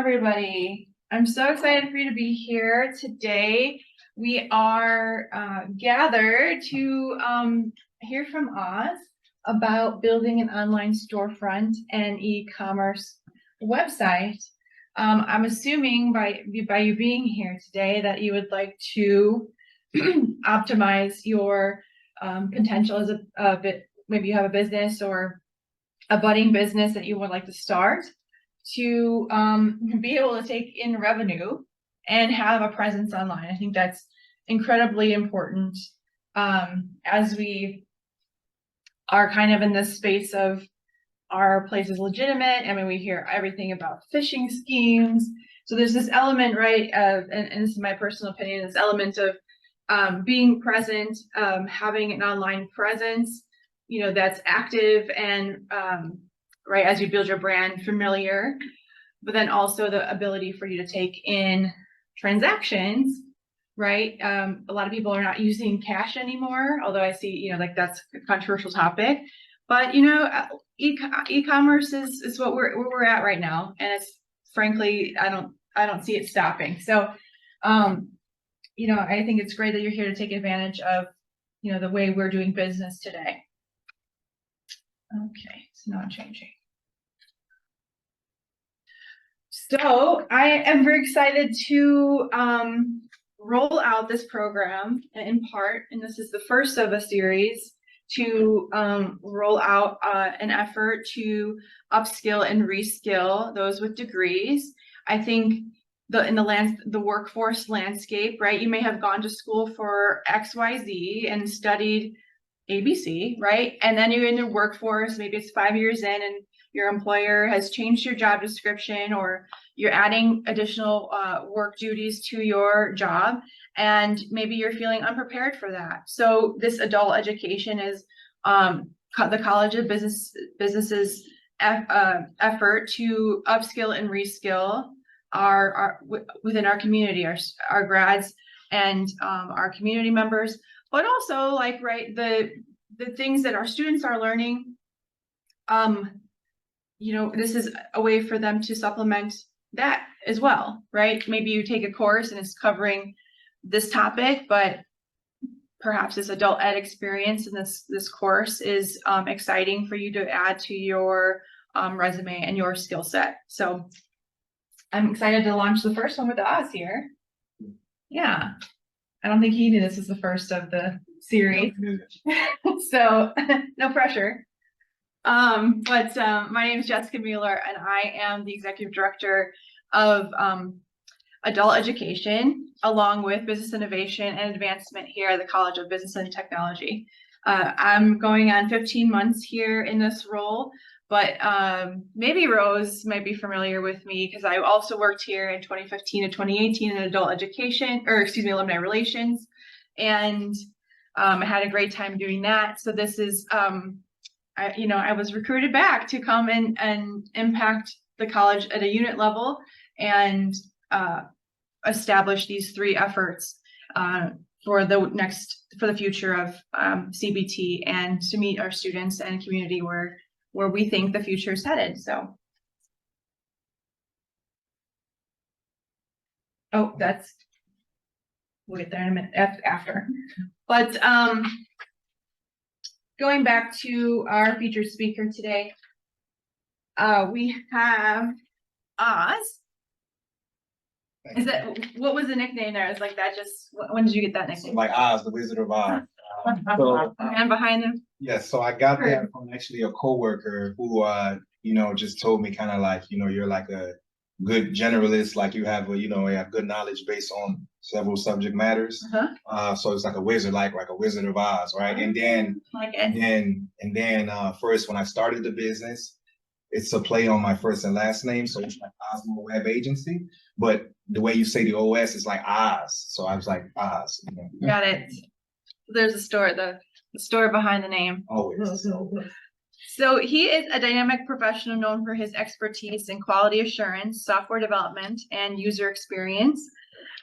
everybody. I'm so excited for you to be here today. We are gathered to hear from Oz about building an online storefront and e-commerce website. I'm assuming by you being here today that you would like to optimize your potential as a bit. Maybe you have a business or a budding business that you would like to start, to be able to take in revenue and have a presence online. I think that's incredibly important as we are kind of in this space of our place is legitimate. I mean, we hear everything about phishing schemes. So there's this element, right, and this is my personal opinion, this element of being present, having an online presence, you know, that's active and right, as you build your brand familiar, but then also the ability for you to take in transactions, right? A lot of people are not using cash anymore, although I see, you know, like that's a controversial topic, but you know, e-commerce is what where we're at right now. And it's frankly, I don't see it stopping. So, you know, I think it's great that you're here to take advantage of, you know, the way we're doing business today. Okay, it's not changing. So I am very excited to roll out this program in part, and this is the first of a series to roll out an effort to upskill and reskill those with degrees. I think in the workforce landscape, right? You may have gone to school for XYZ and studied ABC, right? And then you're in the workforce, maybe it's 5 years in and your employer has changed your job description, or you're adding additional work duties to your job, and maybe you're feeling unprepared for that. So this adult education is the College of Business's effort to upskill and reskill within our community, our grads and our community members, but also like, right, the things that our students are learning. You know, this is a way for them to supplement that as well, right? Maybe you take a course and it's covering this topic, but perhaps this adult ed experience in this course is exciting for you to add to your resume and your skill set. So I'm excited to launch the first one with Oz here. Yeah, I don't think he knew this is the first of the series, so no pressure. But my name is Jessica Mueller, and I am the Executive Director of Adult Education, along with Business Innovation and Advancement here at the College of Business and Technology. I'm going on 15 months here in this role, but maybe Rose might be familiar with me because I also worked here in 2015 to 2018 in adult education, or excuse me, alumni relations, and I had a great time doing that. So this is I was recruited back to come and impact the college at a unit level and establish these three efforts for the future of CBT, and to meet our students and community where we think the future is headed. So, we'll get there in a minute after, but going back to our featured speaker today, we have Oz. What was the nickname there? It's like that. Just when did you get that nickname? Like Oz, the Wizard of Oz. And behind them. Yes, so I got that from actually a coworker who, just told me kind of like, you're like a good generalist, like you have a good knowledge based on several subject matters. So it's like a wizard, like a Wizard of Oz, right? And then first when I started the business, it's a play on my first and last name, so it's like Osmo Web Agency. But the way you say the OS is like Oz, so I was like Oz. Got it. There's a story, the story behind the name. Always. So he is a dynamic professional known for his expertise in quality assurance, software development, and user experience,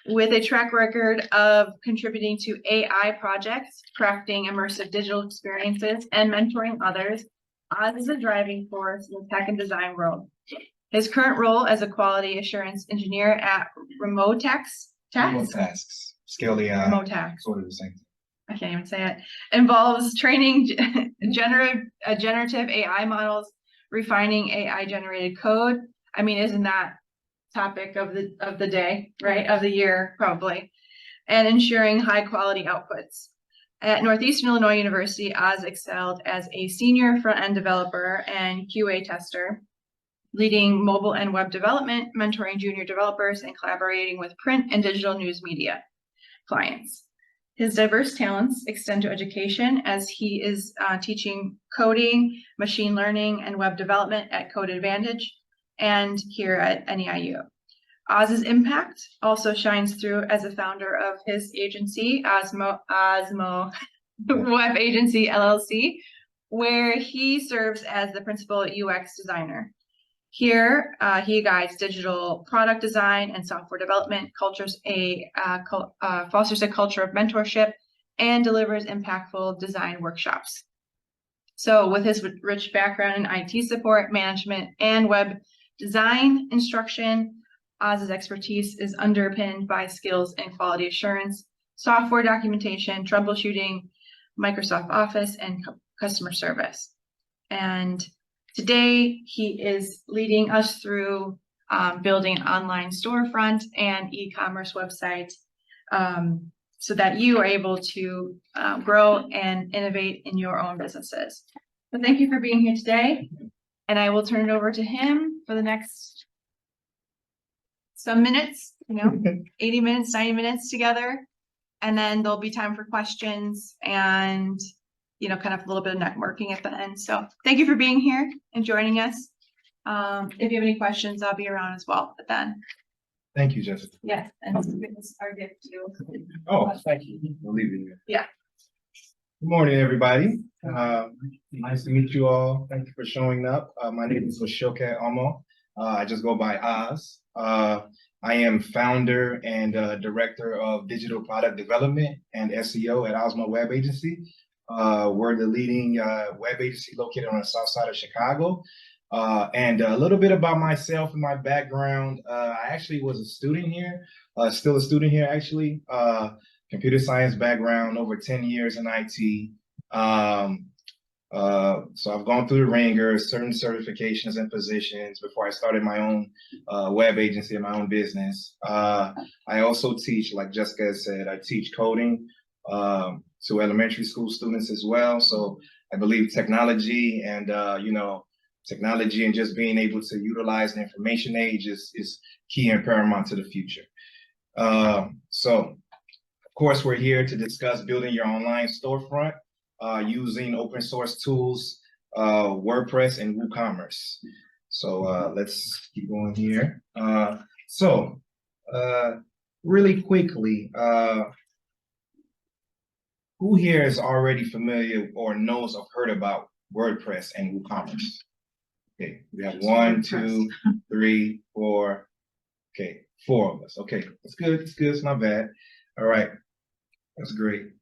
with a track record of contributing to AI projects, crafting immersive digital experiences, and mentoring others. Oz is a driving force in the tech and design world. His current role as a quality assurance engineer at Remote tasks. Scale the Remote Tax. sort of the same. I can't even say it. Involves training generative AI models, refining AI generated code. I mean, isn't that topic of the day, right? Of the year, probably. And ensuring high quality outputs. At Northeastern Illinois University, Oz excelled as a senior front-end developer and QA tester, leading mobile and web development, mentoring junior developers, and collaborating with print and digital news media clients. His diverse talents extend to education, as he is teaching coding, machine learning, and web development at Code Advantage and here at NEIU. Oz's impact also shines through as a founder of his agency, Osmo Web Agency LLC, where he serves as the principal UX designer. Here, he guides digital product design and software development, fosters a culture of mentorship, and delivers impactful design workshops. So with his rich background in IT support, management, and web design instruction, Oz's expertise is underpinned by skills in quality assurance, software documentation, troubleshooting, Microsoft Office, and customer service. And today, he is leading us through building an online storefront and e-commerce website so that you are able to grow and innovate in your own businesses. So thank you for being here today. And I will turn it over to him for the next some minutes, 80 minutes, 90 minutes together. And then there'll be time for questions and kind of a little bit of networking at the end. So thank you for being here and joining us. If you have any questions, I'll be around as well. But then, Thank you, Jessica. yes, and this is our gift too. Oh, thank you. We'll leave it here. Yeah. Good morning, everybody. Nice to meet you all. Thank you for showing up. My name is Oshioke Omoh. I just go by Oz. I am founder and director of digital product development and SEO at Osmo Web Agency. We're the leading web agency located on the south side of Chicago. And a little bit about myself and my background. I actually was a student here, still a student here actually. Computer science background, over 10 years in IT. So I've gone through the ringer, certain certifications and positions before I started my own web agency and my own business. I also teach, like Jessica said, I teach coding to elementary school students as well. So I believe technology and, technology and just being able to utilize the information age is key and paramount to the future. So of course, we're here to discuss building your online storefront using open source tools, WordPress and WooCommerce. So let's keep going here. Really quickly, who here is already familiar or knows or heard about WordPress and WooCommerce? Okay, we have 1, 2, 3, 4. Okay, 4 of us. Okay, that's good. It's good. It's not bad. All right, that's great.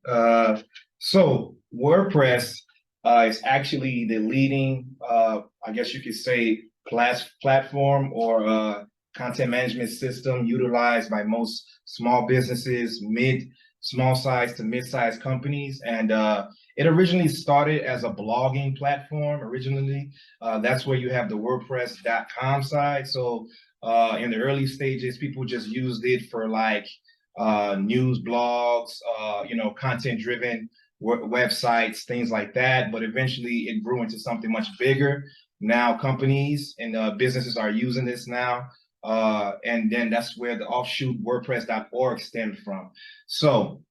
So WordPress is actually the leading, I guess you could say, platform or content management system utilized by most small businesses, small size to mid-sized companies. And it originally started as a blogging platform. That's where you have the WordPress.com side. So in the early stages, people just used it for like news blogs, content-driven websites, things like that. But eventually it grew into something much bigger. Now companies and businesses are using this now. And then that's where the offshoot WordPress.org stemmed from. So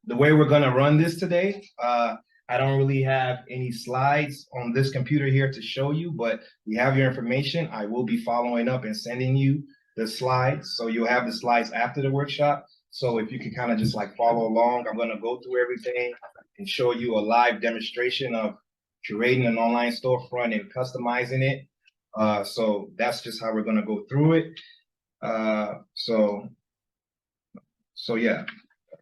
the way we're gonna run this today, I don't really have any slides on this computer here to show you, but we have your information. I will be following up and sending you the slides. So you'll have the slides after the workshop. So if you can kind of just like follow along, I'm gonna go through everything and show you a live demonstration of curating an online storefront and customizing it. So that's just how we're gonna go through it. So yeah.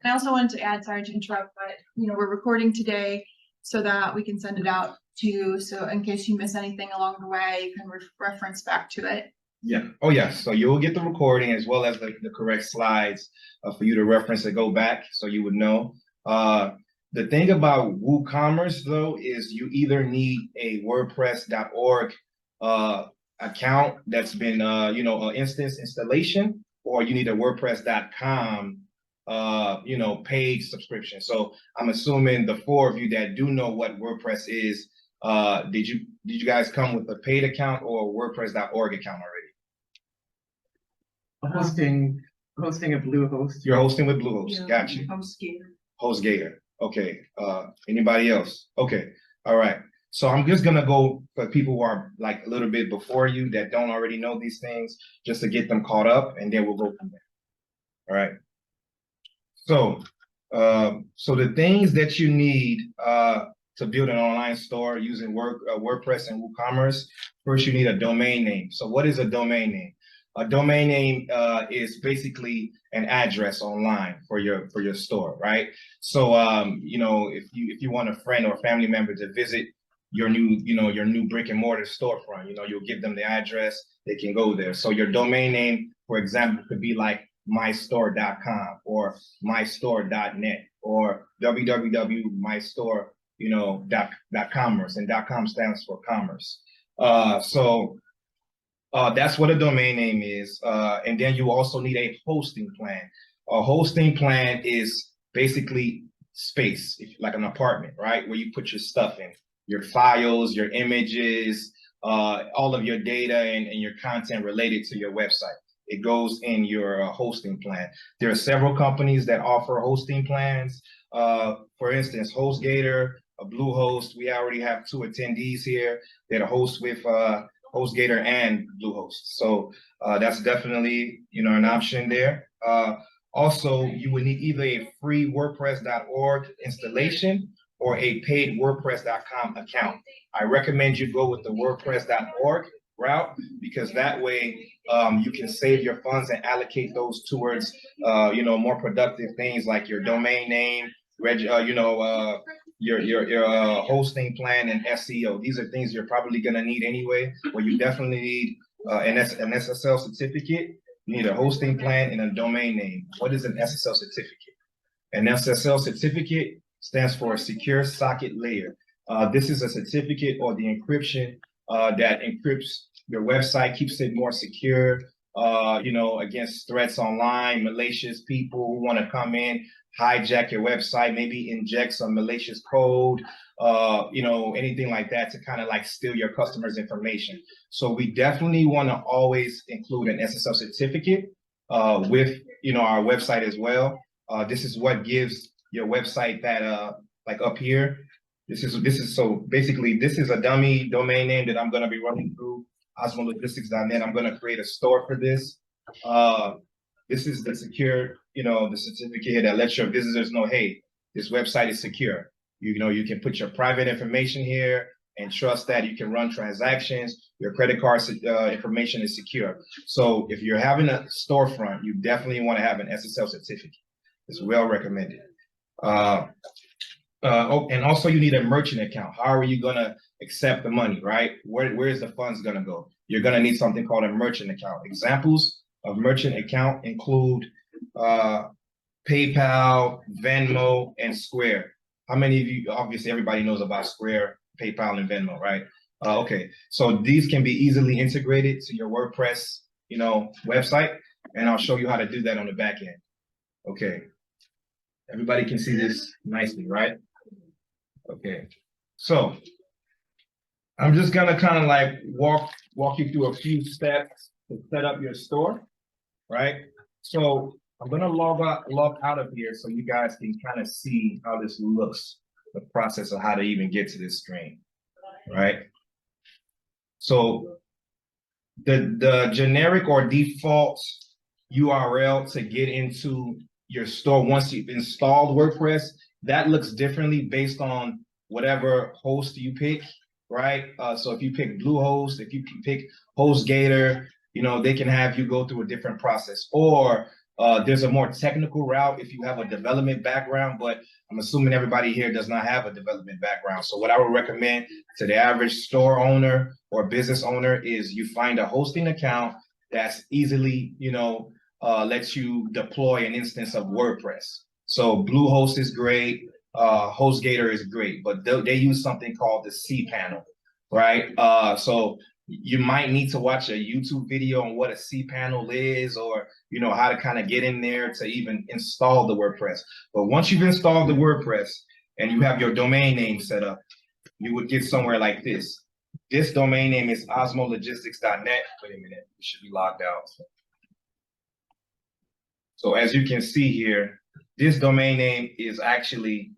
I also wanted to add, sorry to interrupt, but we're recording today so that we can send it out to you. So in case you miss anything along the way, you can reference back to it. Yeah. Oh, yeah. So you'll get the recording as well as the correct slides for you to reference and go back so you would know. The thing about WooCommerce, though, is you either need a WordPress.org account that's been, an instance installation, or you need a WordPress.com, paid subscription. So I'm assuming the four of you that do know what WordPress is, did you guys come with a paid account or a WordPress.org account already? Hosting a Bluehost. You're hosting with Bluehost. Got you. HostGator. Okay. Anybody else? Okay. All right. So I'm just gonna go for people who are like a little bit before you that don't already know these things, just to get them caught up, and then we'll go from there. All right. So, so the things that you need to build an online store using WordPress and WooCommerce, first you need a domain name. So what is a domain name? A domain name is basically an address online for your store, right? So if you want a friend or family member to visit your new brick and mortar storefront, you'll give them the address, they can go there. So your domain name, for example, could be like mystore.com or mystore.net or www.mystore.commerce, and .com stands for commerce. That's what a domain name is. And then you also need a hosting plan. A hosting plan is basically space, like an apartment, right? Where you put your stuff in, your files, your images, all of your data and your content related to your website. It goes in your hosting plan. There are several companies that offer hosting plans. For instance, HostGator, Bluehost. We already have 2 attendees here that host with HostGator and Bluehost. So that's definitely an option there. Also, you would need either a free WordPress.org installation or a paid WordPress.com account. I recommend you go with the WordPress.org route, because that way you can save your funds and allocate those towards more productive things like your domain name, your hosting plan and SEO. These are things you're probably going to need anyway. Well, you definitely need an SSL certificate. You need a hosting plan and a domain name. What is an SSL certificate? An SSL certificate stands for Secure Socket Layer. This is a certificate or the encryption that encrypts your website, keeps it more secure, against threats online, malicious people who want to come in, hijack your website, maybe inject some malicious code, anything like that to kind of like steal your customers' information. So we definitely want to always include an SSL certificate with our website as well. This is what gives your website that like up here. This is so basically this is a dummy domain name that I'm going to be running through osmologistics.net. I'm going to create a store for this. This is the secure, the certificate that lets your visitors know, hey, this website is secure. You can put your private information here and trust that you can run transactions. Your credit card information is secure. So if you're having a storefront, you definitely want to have an SSL certificate. It's well recommended. And also you need a merchant account. How are you going to accept the money, right? Where is the funds going to go? You're going to need something called a merchant account. Examples of merchant account include PayPal, Venmo, and Square. How many of you, obviously everybody knows about Square, PayPal, and Venmo, right? Okay, so these can be easily integrated to your WordPress, website, and I'll show you how to do that on the back end. Okay, everybody can see this nicely, right? Okay, so I'm just gonna kind of like walk you through a few steps to set up your store, right? So I'm gonna log out of here so you guys can kind of see how this looks, the process of how to even get to this screen, right? So the generic or default URL to get into your store once you've installed WordPress, that looks differently based on whatever host you pick, right? So if you pick Bluehost, if you pick HostGator, they can have you go through a different process. Or there's a more technical route if you have a development background, but I'm assuming everybody here does not have a development background. So what I would recommend to the average store owner or business owner is you find a hosting account that's easily, lets you deploy an instance of WordPress. So Bluehost is great, HostGator is great, but they use something called the cPanel, right? So you might need to watch a YouTube video on what a cPanel is, or how to kind of get in there to even install the WordPress. But once you've installed the WordPress and you have your domain name set up, you would get somewhere like this. This domain name is osmologistics.net. Wait a minute, it should be logged out. So as you can see here, this domain name is actually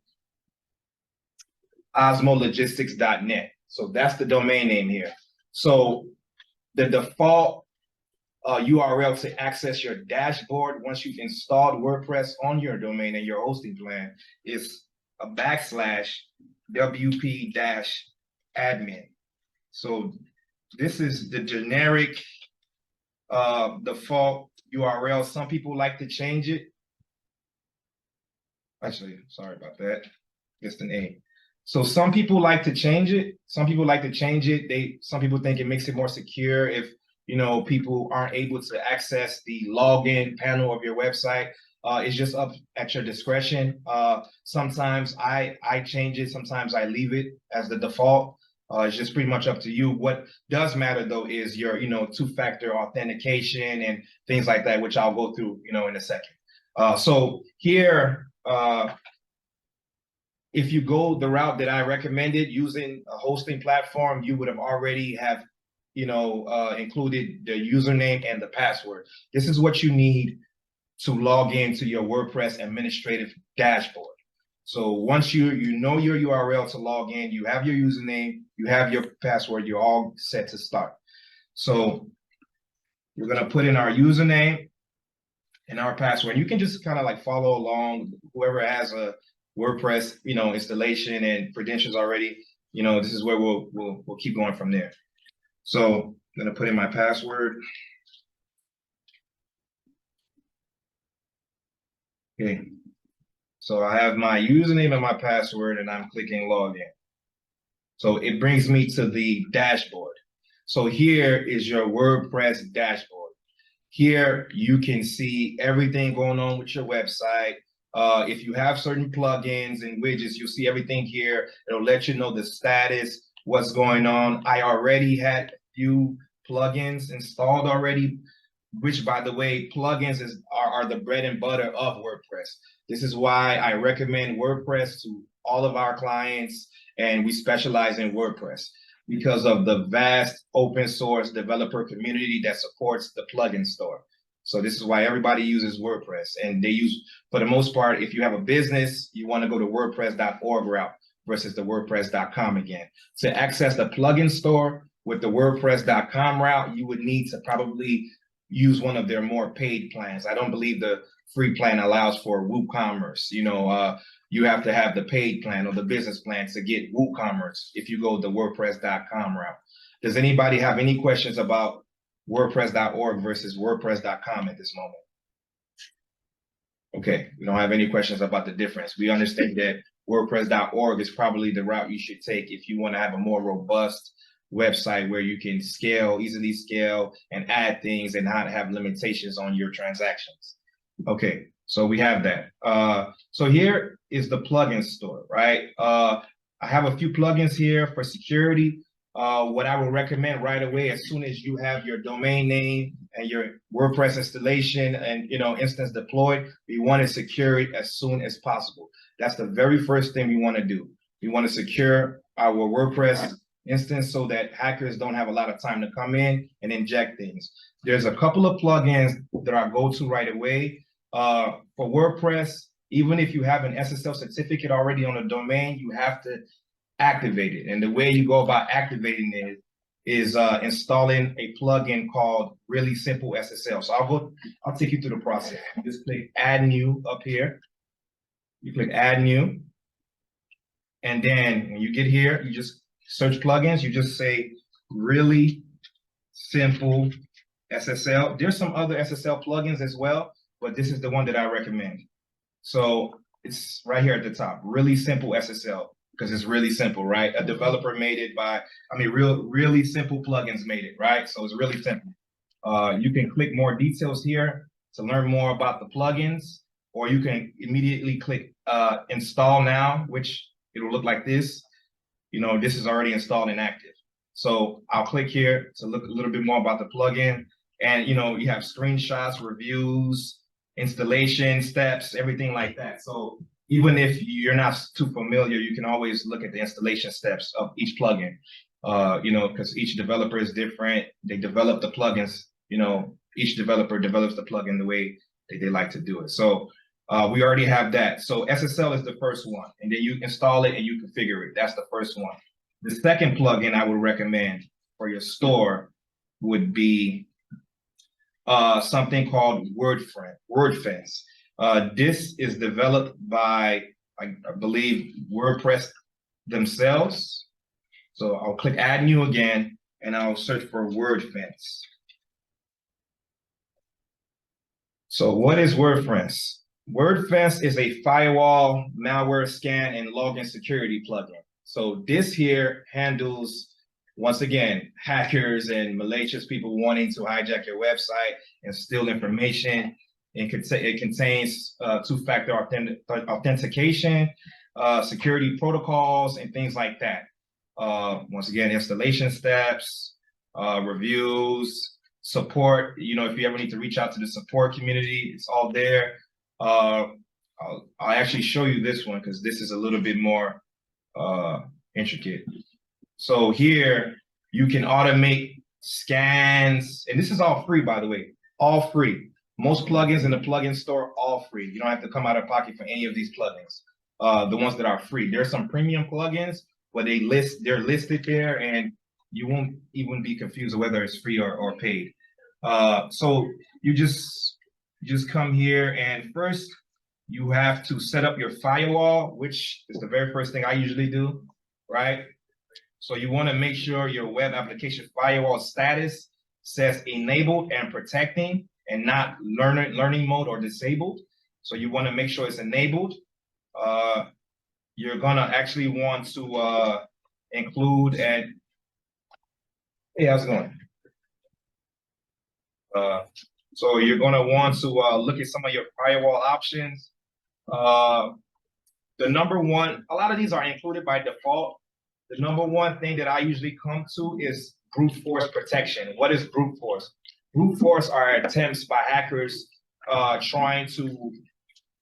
osmologistics.net. So that's the domain name here. So the default URL to access your dashboard once you've installed WordPress on your domain and your hosting plan is a /wp-admin. So this is the generic default URL. Some people like to change it. Actually, sorry about that. Just an A. So some people like to change it. Some people think it makes it more secure if people aren't able to access the login panel of your website. It's just up at your discretion. Sometimes I change it, sometimes I leave it as the default. It's just pretty much up to you. What does matter though is your two-factor authentication and things like that, which I'll go through in a second. So here, if you go the route that I recommended using a hosting platform, you would have already have included the username and the password. This is what you need to log into your WordPress administrative dashboard. So once you know your URL to log in, you have your username, you have your password, you're all set to start. So we're going to put in our username and our password. You can just kind of like follow along. Whoever has a WordPress, installation and credentials already, this is where we'll keep going from there. So I'm going to put in my password. Okay. So I have my username and my password, and I'm clicking login. So it brings me to the dashboard. So here is your WordPress dashboard. Here you can see everything going on with your website. If you have certain plugins and widgets, you'll see everything here. It'll let you know the status, what's going on. I already had a few plugins installed already, which, by the way, plugins are the bread and butter of WordPress. This is why I recommend WordPress to all of our clients, and we specialize in WordPress because of the vast open source developer community that supports the plugin store. So this is why everybody uses WordPress, and they use, for the most part, if you have a business, you want to go to WordPress.org route versus the WordPress.com again. To access the plugin store with the WordPress.com route, you would need to probably use one of their more paid plans. I don't believe the free plan allows for WooCommerce. You have to have the paid plan or the business plan to get WooCommerce if you go the WordPress.com route. Does anybody have any questions about WordPress.org versus WordPress.com at this moment? Okay, we don't have any questions about the difference. We understand that WordPress.org is probably the route you should take if you want to have a more robust website where you can easily scale and add things and not have limitations on your transactions. Okay, so we have that. So here is the plugin store, right? I have a few plugins here for security. What I would recommend right away, as soon as you have your domain name and your WordPress installation and instance deployed, we want to secure it as soon as possible. That's the very first thing we want to do. We want to secure our WordPress instance so that hackers don't have a lot of time to come in and inject things. There's a couple of plugins that I go to right away. For WordPress, even if you have an SSL certificate already on a domain, you have to activate it. And the way you go about activating it is installing a plugin called Really Simple SSL. So I'll take you through the process. You just click Add New up here. You click Add New. And then when you get here, you just search plugins. You just say Really Simple SSL. There's some other SSL plugins as well, but this is the one that I recommend. So it's right here at the top, Really Simple SSL, because it's really simple, right? A developer made it really simple plugins made it, right? So it's really simple. You can click more details here to learn more about the plugins, or you can immediately click install now, which it will look like this. You know, this is already installed and active. So I'll click here to look a little bit more about the plugin. And, you know, you have screenshots, reviews, installation steps, everything like that. So even if you're not too familiar, you can always look at the installation steps of each plugin, you know, because each developer is different. They develop the plugins, you know, each developer develops the plugin the way that they like to do it. So we already have that. So SSL is the first one, and then you install it and you configure it. That's the first one. The second plugin I would recommend for your store would be something called WordFence. This is developed by, I believe, WordPress themselves. So I'll click Add New again, and I'll search for WordFence. So what is WordFence? WordFence is a firewall, malware scan, and login security plugin. So this here handles, once again, hackers and malicious people wanting to hijack your website and steal information. It contains two-factor authentication, security protocols, and things like that. Once again, installation steps, reviews, support. You know, if you ever need to reach out to the support community, it's all there. I'll actually show you this one because this is a little bit more intricate. So here you can automate scans, and this is all free, by the way, all free. Most plugins in the plugin store, all free. You don't have to come out of pocket for any of these plugins. The ones that are free. There's some premium plugins where they're listed there, and you won't even be confused whether it's free or paid. So you just come here, and first you have to set up your firewall, which is the very first thing I usually do, right? So you want to make sure your web application firewall status says enabled and protecting and not learning mode or disabled. So you want to make sure it's enabled. You're going to actually want to include and, hey, how's it going? So you're going to want to look at some of your firewall options. The number one, a lot of these are included by default. The number one thing that I usually come to is brute force protection. What is brute force? Brute force are attempts by hackers trying to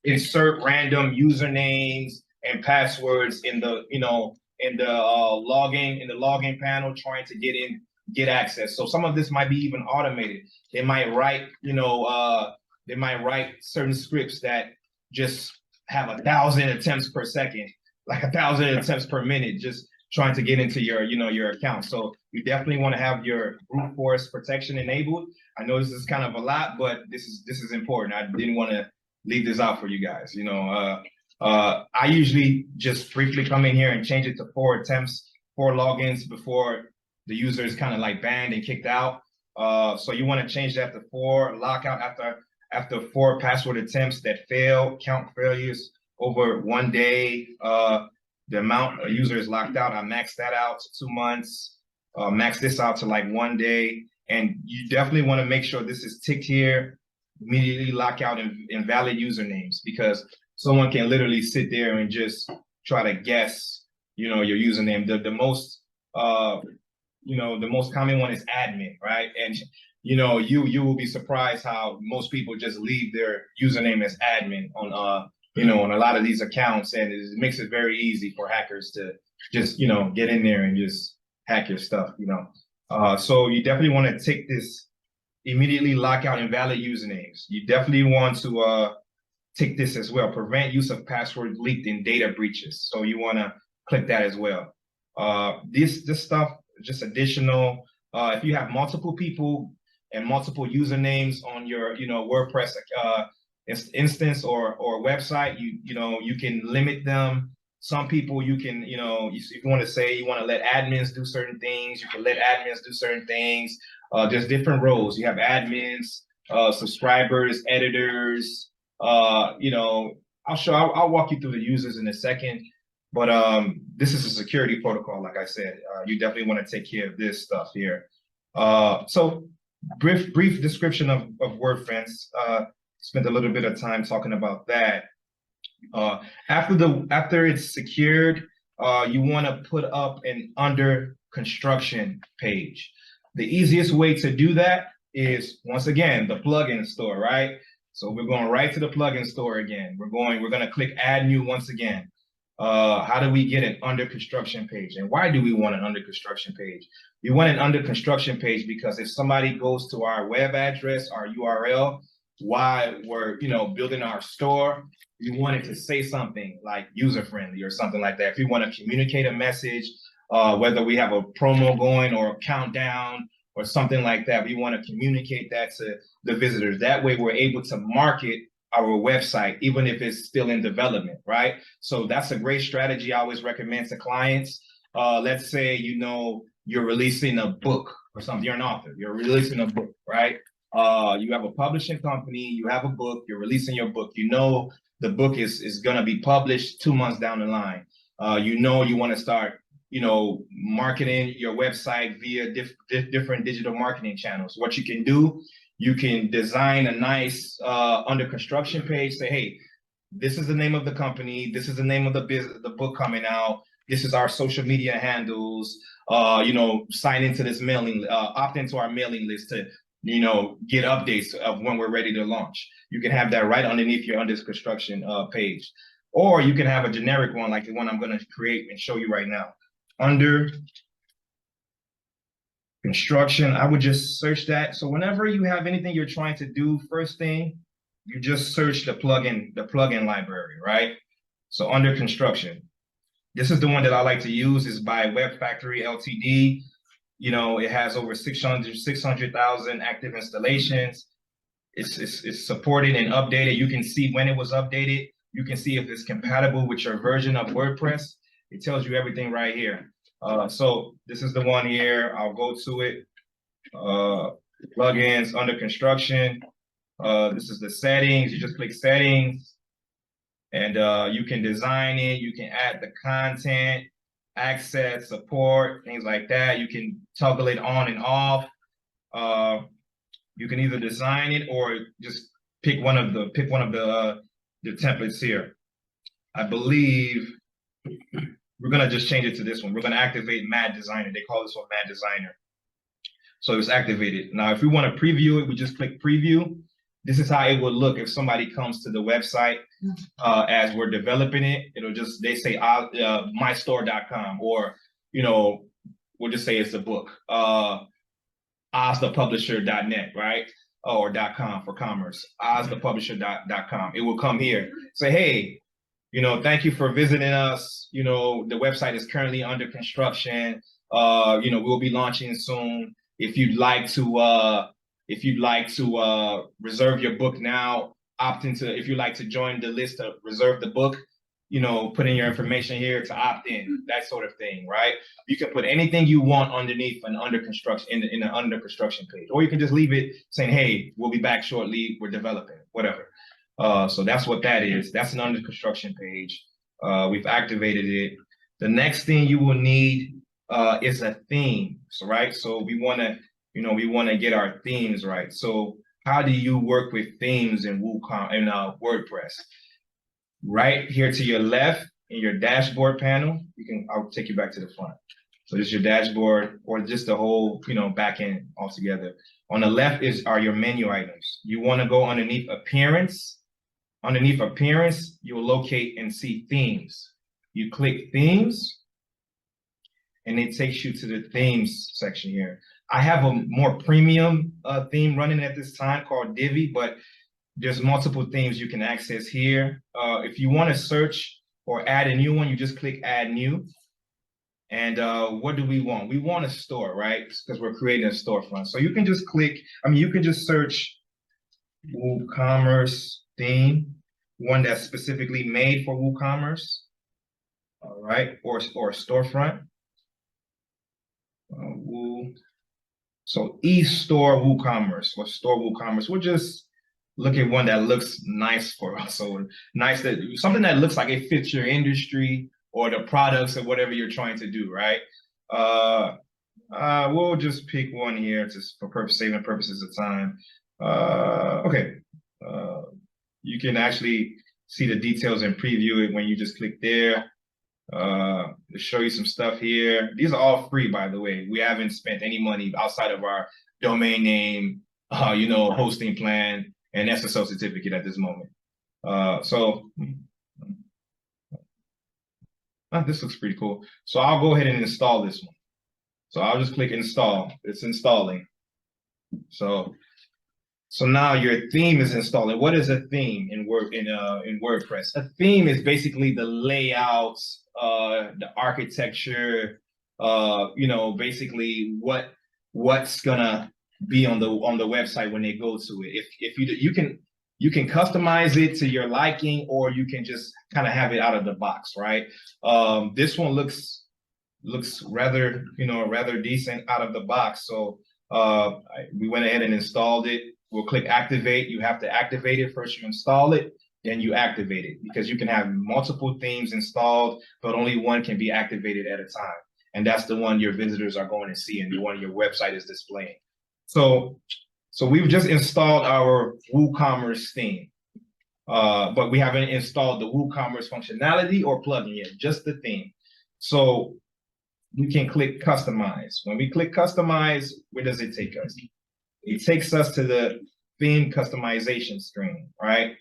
insert random usernames and passwords in the, you know, in the login panel, trying to get access. So some of this might be even automated. They might write, you know, they might write certain scripts that just have 1,000 attempts per second, like 1,000 attempts per minute, just trying to get into your, you know, your account. So you definitely want to have your brute force protection enabled. I know this is kind of a lot, but this is important. I didn't want to leave this out for you guys. You know, I usually just briefly come in here and change it to 4 attempts, 4 logins before the user is kind of like banned and kicked out. So you want to change that to 4, lockout after 4 password attempts that fail, count failures over 1 day. The amount a user is locked out, I max that out to 2 months, max this out to like 1 day. And you definitely want to make sure this is ticked here, immediately lock out invalid usernames, because someone can literally sit there and just try to guess, you know, your username. The most, you know, the most common one is admin, right? And, you know, you will be surprised how most people just leave their username as admin on, you know, on a lot of these accounts, and it makes it very easy for hackers to just, you know, get in there and just hack your stuff, you know. So you definitely want to take this, immediately lock out invalid usernames. You definitely want to take this as well, prevent use of passwords leaked in data breaches. So you want to click that as well. This stuff, just additional, if you have multiple people and multiple usernames on your, you know, WordPress instance or website, you know, you can limit them. Some people you can, you know, if you want to say you want to let admins do certain things, you can let admins do certain things. There's different roles. You have admins, subscribers, editors. You know, I'll walk you through the users in a second. But this is a security protocol, like I said. You definitely want to take care of this stuff here. So brief description of WordPress. Spent a little bit of time talking about that. After it's secured, you want to put up an under construction page. The easiest way to do that is, once again, the plugin store, right? So we're going right to the plugin store again. We're going to click add new once again. How do we get an under construction page? And why do we want an under construction page? We want an under construction page because if somebody goes to our web address, our URL, why we're building our store, we want it to say something like user friendly or something like that. If we want to communicate a message, whether we have a promo going or a countdown or something like that, we want to communicate that to the visitors. That way we're able to market our website, even if it's still in development, right? So that's a great strategy I always recommend to clients. Let's say, you're releasing a book or something, you're an author, you're releasing a book, right? You have a publishing company, you have a book, you're releasing your book, the book is gonna be published 2 months down the line. You wanna start, marketing your website via different digital marketing channels. What you can do, you can design a nice under construction page, say, hey, this is the name of the company, this is the name of the book coming out, this is our social media handles, sign into this opt into our mailing list to get updates of when we're ready to launch. You can have that right underneath your under construction page. Or you can have a generic one like the one I'm going to create and show you right now. Under construction, I would just search that. So whenever you have anything you're trying to do, first thing, you just search the plugin library, right? So under construction. This is the one that I like to use, is by Web Factory Ltd. It has over 600,000 active installations. It's supported and updated. You can see when it was updated. You can see if it's compatible with your version of WordPress. It tells you everything right here. So this is the one here. I'll go to it. Plugins under construction. This is the settings. You just click settings, and you can design it. You can add the content, access, support, things like that. You can toggle it on and off. You can either design it or just pick one of the templates here. I believe we're gonna just change it to this one. We're gonna activate Mad Designer. They call this one Mad Designer. So it's activated. Now, if we want to preview it, we just click preview. This is how it would look if somebody comes to the website as we're developing it. They say mystore.com, or we'll just say it's a book. OzThePublisher.net, right? Or .com for commerce. OzThePublisher.com. It will come here. Say, hey, thank you for visiting us. The website is currently under construction. We'll be launching soon. If you'd like to reserve your book now, if you'd like to join the list to reserve the book, put in your information here to opt in, that sort of thing, right? You can put anything you want underneath an under construction in an under construction page, or you can just leave it saying, hey, we'll be back shortly, we're developing, whatever. So that's what that is. That's an under construction page. We've activated it. The next thing you will need is a theme. So, right. So we want to get our themes right. So how do you work with themes in WordPress? Right here to your left in your dashboard panel, I'll take you back to the front. So this is your dashboard, or just the whole, back end altogether. On the left are your menu items. You want to go underneath appearance. Underneath appearance, you will locate and see themes. You click themes, and it takes you to the themes section here. I have a more premium theme running at this time called Divi, but there's multiple themes you can access here. If you want to search or add a new one, you just click add new. And what do we want? We want a store, right? Because we're creating a storefront. So you can just you can just search WooCommerce theme, one that's specifically made for WooCommerce. All right, or storefront. So e-store WooCommerce or store WooCommerce. We'll just look at one that looks nice for us. So nice, something that looks like it fits your industry or the products or whatever you're trying to do, right? We'll just pick one here just for saving purposes of time. Okay. You can actually see the details and preview it when you just click there. To show you some stuff here. These are all free, by the way. We haven't spent any money outside of our domain name, hosting plan, and SSL certificate at this moment. This looks pretty cool. So I'll go ahead and install this one. So I'll just click install. It's installing. So now your theme is installing. What is a theme in WordPress? A theme is basically the layouts, the architecture, basically what's gonna be on the website when they go to it. If you can customize it to your liking, or you can just kind of have it out of the box, right? This one looks rather decent out of the box. So we went ahead and installed it. We'll click activate. You have to activate it first. You install it, then you activate it, because you can have multiple themes installed, but only one can be activated at a time. And that's the one your visitors are going to see and the one your website is displaying. So we've just installed our WooCommerce theme, but we haven't installed the WooCommerce functionality or plugin yet, just the theme. So we can click customize. When we click customize, where does it take us? It takes us to the theme customization screen, right?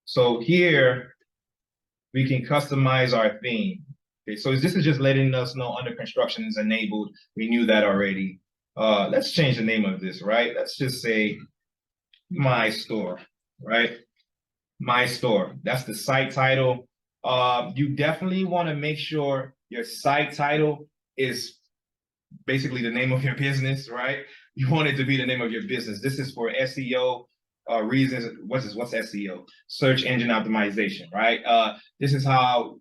So here we can customize our theme. Okay, so this is just letting us know under construction is enabled. We knew that already. Let's change the name of this, right? Let's just say My Store, right? My Store. That's the site title. You definitely want to make sure your site title is basically the name of your business, right? You want it to be the name of your business. This is for SEO reasons. What's SEO? Search engine optimization, right? This is how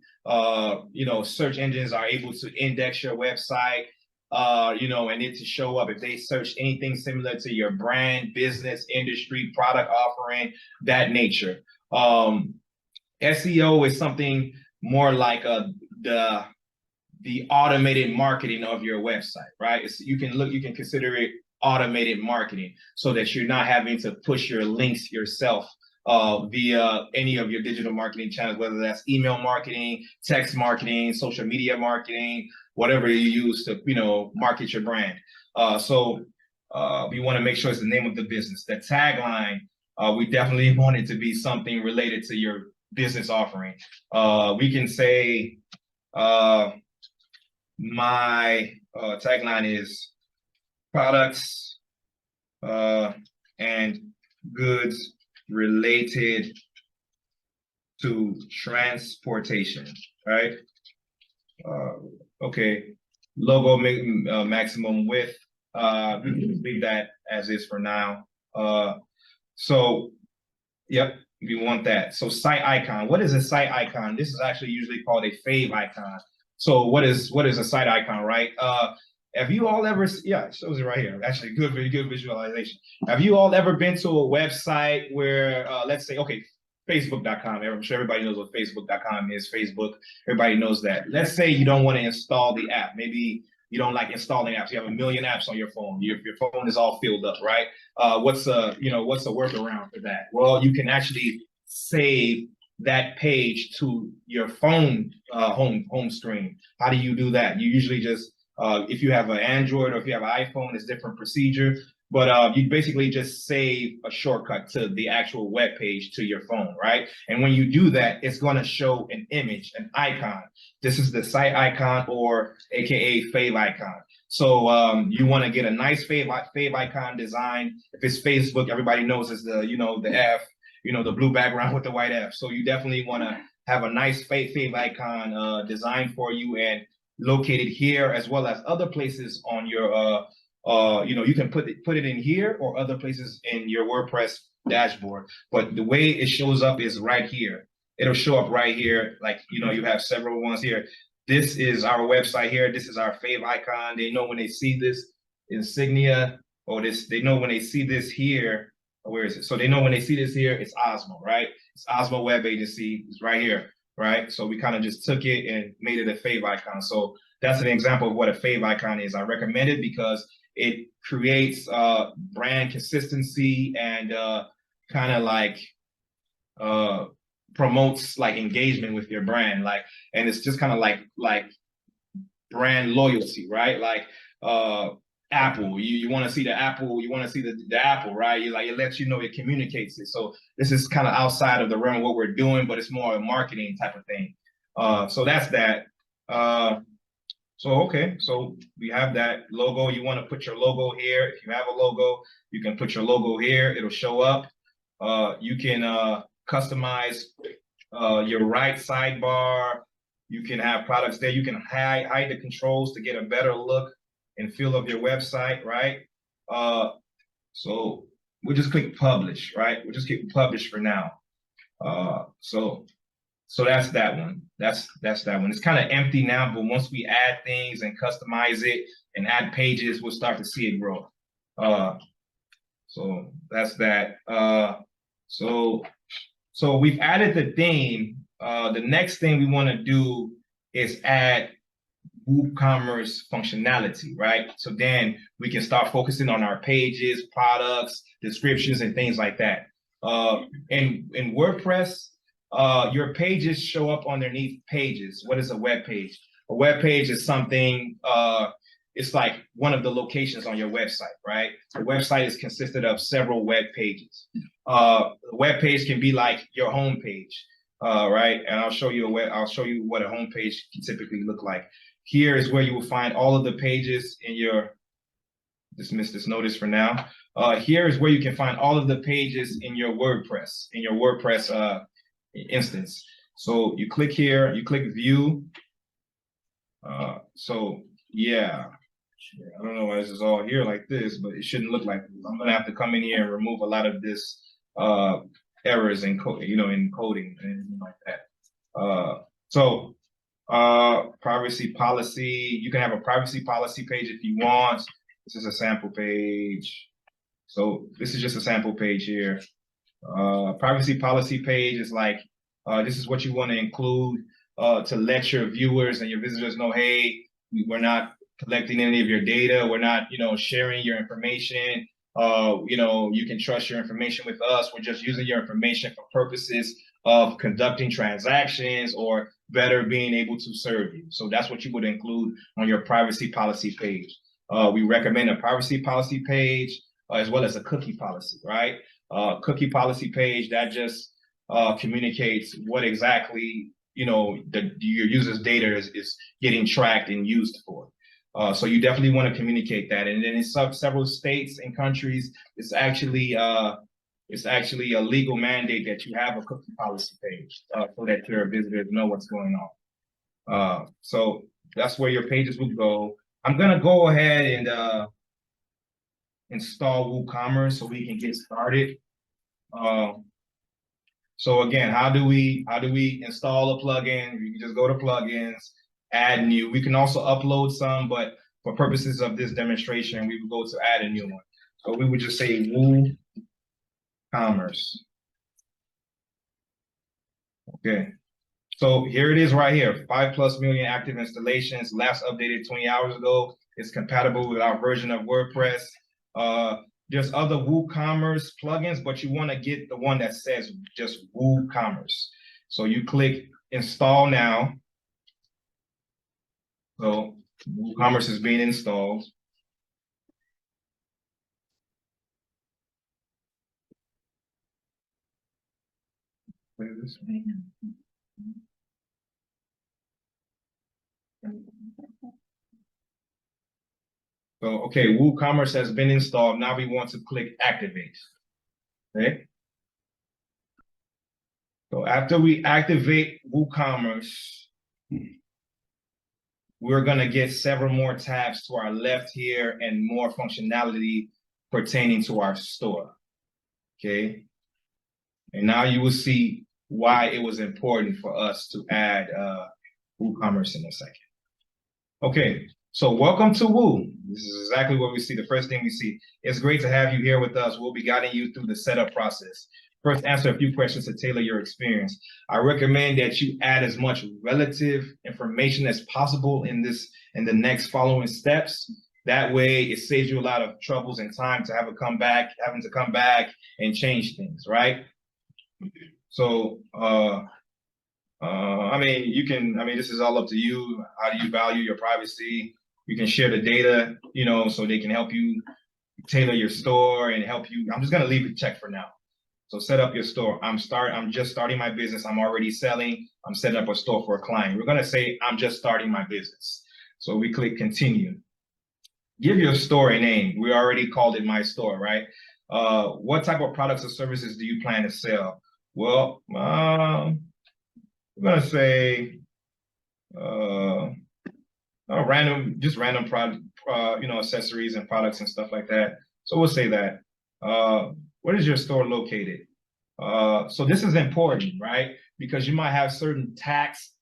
search engines are able to index your website, and it to show up if they search anything similar to your brand, business, industry, product offering, that nature. SEO is something more like the automated marketing of your website, right? You can consider it automated marketing, so that you're not having to push your links yourself via any of your digital marketing channels, whether that's email marketing, text marketing, social media marketing, whatever you use to market your brand. So we want to make sure it's the name of the business. The tagline, we definitely want it to be something related to your business offering. We can say my tagline is products and goods related to transportation, right? Okay, logo maximum width. We can leave that as is for now. So, yep, we want that. So site icon. What is a site icon? This is actually usually called a fave icon. So what is a site icon, right? Have you all ever, yeah, it shows it right here. Actually, very good visualization. Have you all ever been to a website where, let's say, okay, Facebook.com. I'm sure everybody knows what Facebook.com is. Facebook, everybody knows that. Let's say you don't want to install the app. Maybe you don't like installing apps. You have 1 million apps on your phone. Your phone is all filled up, right? What's a workaround for that? Well, you can actually save that page to your phone home screen. How do you do that? You usually just if you have an Android or if you have an iPhone, it's different procedure. But you basically just save a shortcut to the actual web page to your phone, right? And when you do that, it's going to show an image, an icon. This is the site icon, or AKA fave icon. So you want to get a nice fave icon design. If it's Facebook, everybody knows it's the the F, the blue background with the white F. So you definitely want to have a nice fave icon designed for you and located here, as well as other places on your you can put it in here or other places in your WordPress dashboard. But the way it shows up is right here. It'll show up right here. Like, you have several ones here. This is our website here. This is our fave icon. They know when they see this insignia or this, they know when they see this here. Where is it? So they know when they see this here, it's Osmo, right? It's Osmo Web Agency. It's right here, right? So we kind of just took it and made it a fave icon. So that's an example of what a fave icon is. I recommend it because it creates brand consistency and kind of like promotes like engagement with your brand, like, and it's just kind of like brand loyalty, right? Like Apple, you want to see the Apple, you want to see the Apple, right? You like, it lets you know, it communicates it. So this is kind of outside of the realm of what we're doing, but it's more a marketing type of thing. So that's that. Okay, so we have that logo. You want to put your logo here. If you have a logo, you can put your logo here. It'll show up. You can customize your right sidebar. You can have products there. You can hide the controls to get a better look and feel of your website, right? So we'll just click publish, right? We'll just click publish for now. So that's that one. That's that one. It's kind of empty now, but once we add things and customize it and add pages, we'll start to see it grow. So that's that. So we've added the theme. The next thing we want to do is add WooCommerce functionality, right? So then we can start focusing on our pages, products, descriptions, and things like that. In WordPress, your pages show up underneath pages. What is a web page? A web page is something, it's like one of the locations on your website, right? The website is consisted of several web pages. The web page can be like your home page, right? And I'll show you what a home page can typically look like. Here is where you will find all of the pages in your, dismiss this notice for now. Here is where you can find all of the pages in your WordPress, instance. So you click here, you click view. So yeah, I don't know why this is all here like this, but it shouldn't look like this. I'm gonna have to come in here and remove a lot of this errors in code, in coding and anything like that. Privacy policy, you can have a privacy policy page if you want. This is a sample page. So this is just a sample page here. Privacy policy page is like, this is what you want to include to let your viewers and your visitors know, hey, we're not collecting any of your data. We're not, sharing your information. You can trust your information with us. We're just using your information for purposes of conducting transactions or better being able to serve you. So that's what you would include on your privacy policy page. We recommend a privacy policy page as well as a cookie policy, right? Cookie policy page that just communicates what exactly your user's data is getting tracked and used for. So you definitely want to communicate that. And then in several states and countries, it's actually a legal mandate that you have a cookie policy page so that your visitors know what's going on. So that's where your pages will go. I'm gonna go ahead and install WooCommerce so we can get started. So again, how do we install a plugin? You can just go to plugins, add new. We can also upload some, but for purposes of this demonstration, we would go to add a new one. So we would just say WooCommerce. Okay. So here it is right here, 5+ million active installations, last updated 20 hours ago. It's compatible with our version of WordPress. There's other WooCommerce plugins, but you want to get the one that says just WooCommerce. So you click install now. So WooCommerce is being installed. Where is this? Right now. So, okay, WooCommerce has been installed. Now we want to click activate. Okay. So after we activate WooCommerce, we're going to get several more tabs to our left here and more functionality pertaining to our store. Okay. And now you will see why it was important for us to add WooCommerce in a second. Okay. So welcome to Woo. This is exactly what we see. The first thing we see. It's great to have you here with us. We'll be guiding you through the setup process. first answer a few questions to tailor your experience. I recommend that you add as much relative information as possible in the next following steps. That way it saves you a lot of troubles and time to having to come back and change things, right? So, this is all up to you. How do you value your privacy? You can share the data, so they can help you tailor your store and help you. I'm just going to leave it checked for now. So set up your store. I'm just starting my business. I'm already selling. I'm setting up a store for a client. We're going to say, I'm just starting my business. So we click continue. Give your store a name. We already called it my store, right? What type of products or services do you plan to sell? Well, we're going to say random product, accessories and products and stuff like that. So we'll say that. Where is your store located? So this is important, right? Because you might have certain tax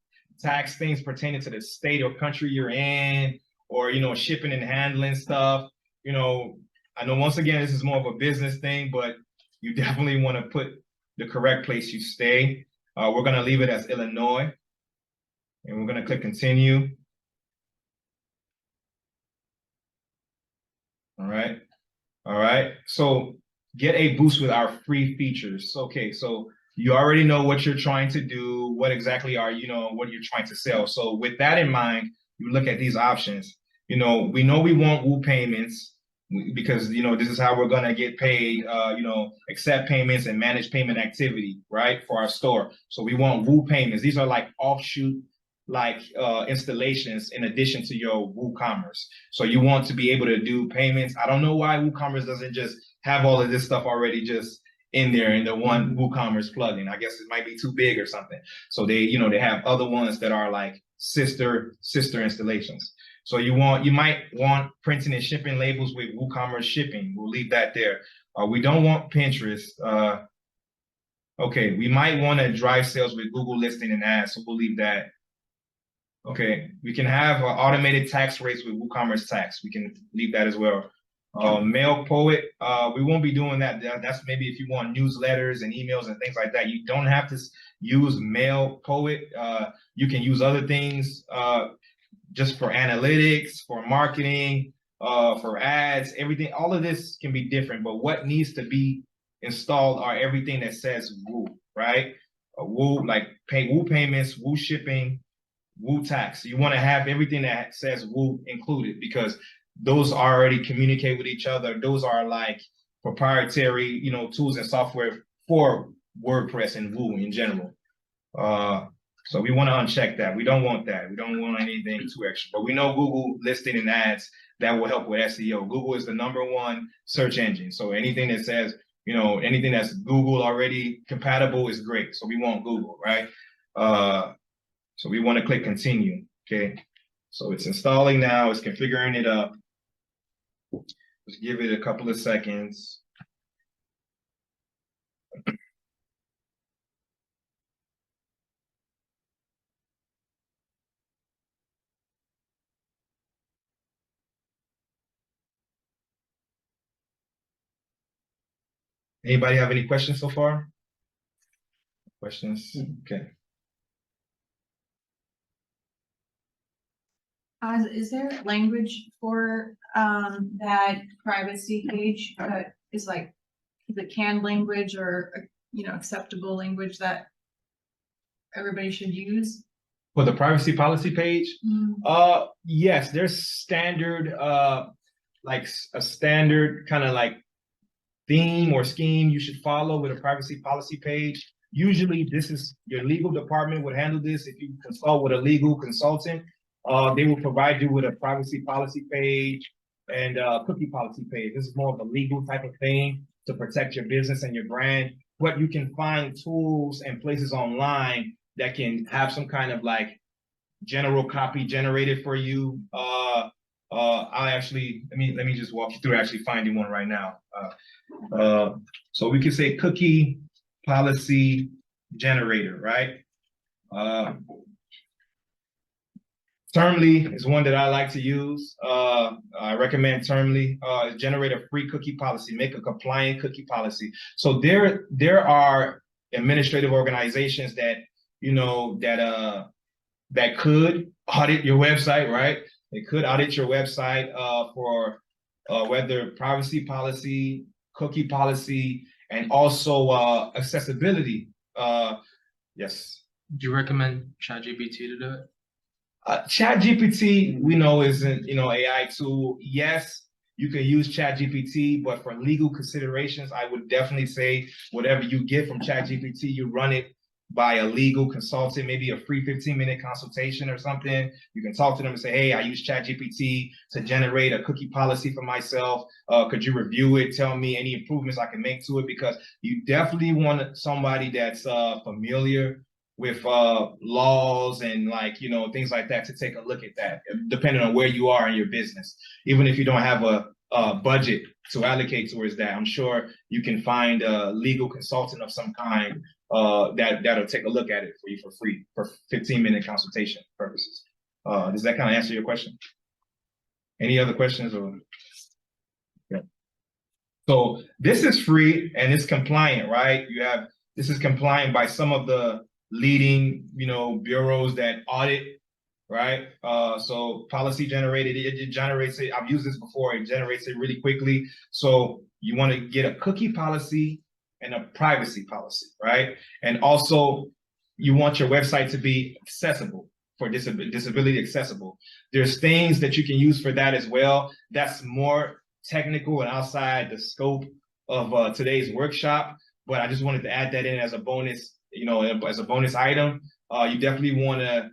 things pertaining to the state or country you're in, or, shipping and handling stuff. I know once again, this is more of a business thing, but you definitely want to put the correct place you stay. We're going to leave it as Illinois, and we're going to click continue. All right. So get a boost with our free features. Okay, so you already know what you're trying to do, what exactly what you're trying to sell. So with that in mind, you look at these options. We know we want Woo payments because, this is how we're going to get paid, accept payments and manage payment activity, right, for our store. So we want Woo payments. These are like offshoot installations in addition to your WooCommerce. So you want to be able to do payments. I don't know why WooCommerce doesn't just have all of this stuff already just in there in the one WooCommerce plugin. I guess it might be too big or something. So they have other ones that are like sister installations. So you might want printing and shipping labels with WooCommerce shipping. We'll leave that there. We don't want Pinterest. Okay, we might want to drive sales with Google listing and ads. So we'll leave that. Okay, we can have automated tax rates with WooCommerce tax. We can leave that as well. Mail Poet, we won't be doing that. That's maybe if you want newsletters and emails and things like that. You don't have to use Mail Poet. You can use other things just for analytics, for marketing, for ads, everything. All of this can be different, but what needs to be installed are everything that says Woo, right? Woo, like Woo payments, Woo shipping, Woo tax. You want to have everything that says Woo included because those already communicate with each other. Those are like proprietary, tools and software for WordPress and Woo in general. So we want to uncheck that. We don't want that. We don't want anything too extra. But we know Google listing and ads that will help with SEO. Google is the #1 search engine. So anything that says, anything that's Google already compatible is great. So we want Google, right? So we want to click continue. Okay. So it's installing now. It's configuring it up. Just give it a couple of seconds. Anybody have any questions so far? Questions? Okay. Is there language for that privacy page? Is the canned language or acceptable language that everybody should use? For the privacy policy page, yes, there's standard, like a standard kind of like theme or scheme you should follow with a privacy policy page. Usually, this is your legal department would handle this. If you consult with a legal consultant, they will provide you with a privacy policy page and a cookie policy page. This is more of a legal type of thing to protect your business and your brand. But you can find tools and places online that can have some kind of like general copy generated for you. I actually let me just walk you through actually finding one right now. So we can say cookie policy generator, right? Termly is one that I like to use. I recommend Termly. Generate a free cookie policy, make a compliant cookie policy. So there are administrative organizations that, you know, that could audit your website, right? They could audit your website for whether privacy policy, cookie policy, and also accessibility. Yes. Do you recommend ChatGPT to do it? ChatGPT, we know isn't, you know, AI tool. Yes, you can use ChatGPT, but for legal considerations, I would definitely say whatever you get from ChatGPT, you run it by a legal consultant, maybe a free 15-minute consultation or something. You can talk to them and say, hey, I use ChatGPT to generate a cookie policy for myself. Could you review it? Tell me any improvements I can make to it, because you definitely want somebody that's familiar with laws and, like, you know, things like that, to take a look at that, depending on where you are in your business. Even if you don't have a budget to allocate towards that, I'm sure you can find a legal consultant of some kind that'll take a look at it for you for free, for 15-minute consultation purposes. Does that kind of answer your question? Any other questions? Or yeah. So this is free and it's compliant, right? This is compliant by some of the leading, you know, bureaus that audit, right? So policy generated, it generates it. I've used this before. It generates it really quickly. So you want to get a cookie policy and a privacy policy, right? And also you want your website to be accessible, for disability accessible. There's things that you can use for that as well. That's more technical and outside the scope of today's workshop, but I just wanted to add that in as a bonus, you know, as a bonus item. You definitely want to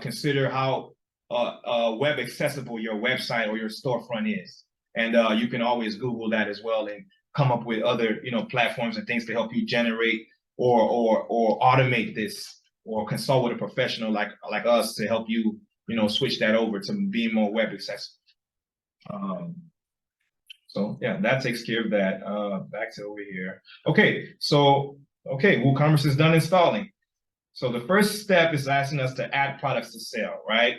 consider how web accessible your website or your storefront is. And you can always Google that as well and come up with other, you know, platforms and things to help you generate or automate this, or consult with a professional like us to help you, you know, switch that over to being more web accessible. So yeah, that takes care of that. Back to over here. Okay, so WooCommerce is done installing. So the first step is asking us to add products to sell, right?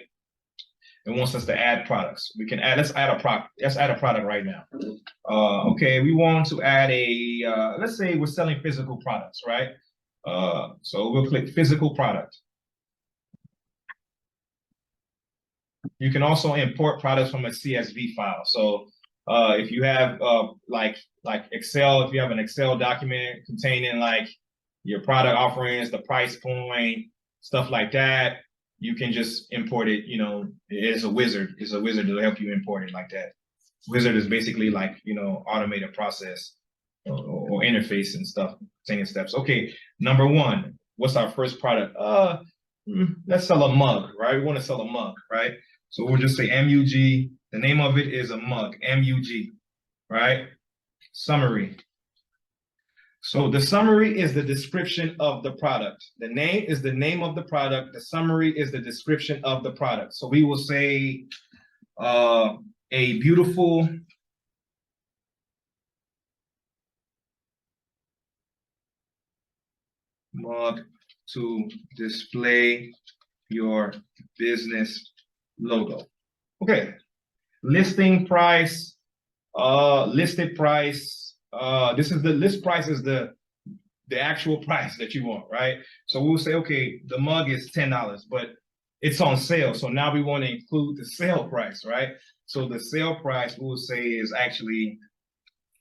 It wants us to add products. We can add, let's add a product right now. Okay, we want to add a, let's say we're selling physical products, right? So we'll click physical product. You can also import products from a CSV file. So if you have like Excel, if you have an Excel document containing like your product offerings, the price point, stuff like that, you can just import it. You know, it's a wizard. It's a wizard to help you import it like that. Wizard is basically like, you know, automated process or interface and stuff, taking steps. Okay, number one, what's our first product? Let's sell a mug, right? We want to sell a mug, right? So we'll just say MUG. The name of it is a mug, MUG, right? Summary. So the summary is the description of the product. The name is the name of the product. The summary is the description of the product. So we will say a beautiful mug to display your business logo. Okay. Listing price, listed price. This is the list price is the actual price that you want, right? So we'll say, okay, the mug is $10, but it's on sale. So now we want to include the sale price, right? So the sale price we'll say is actually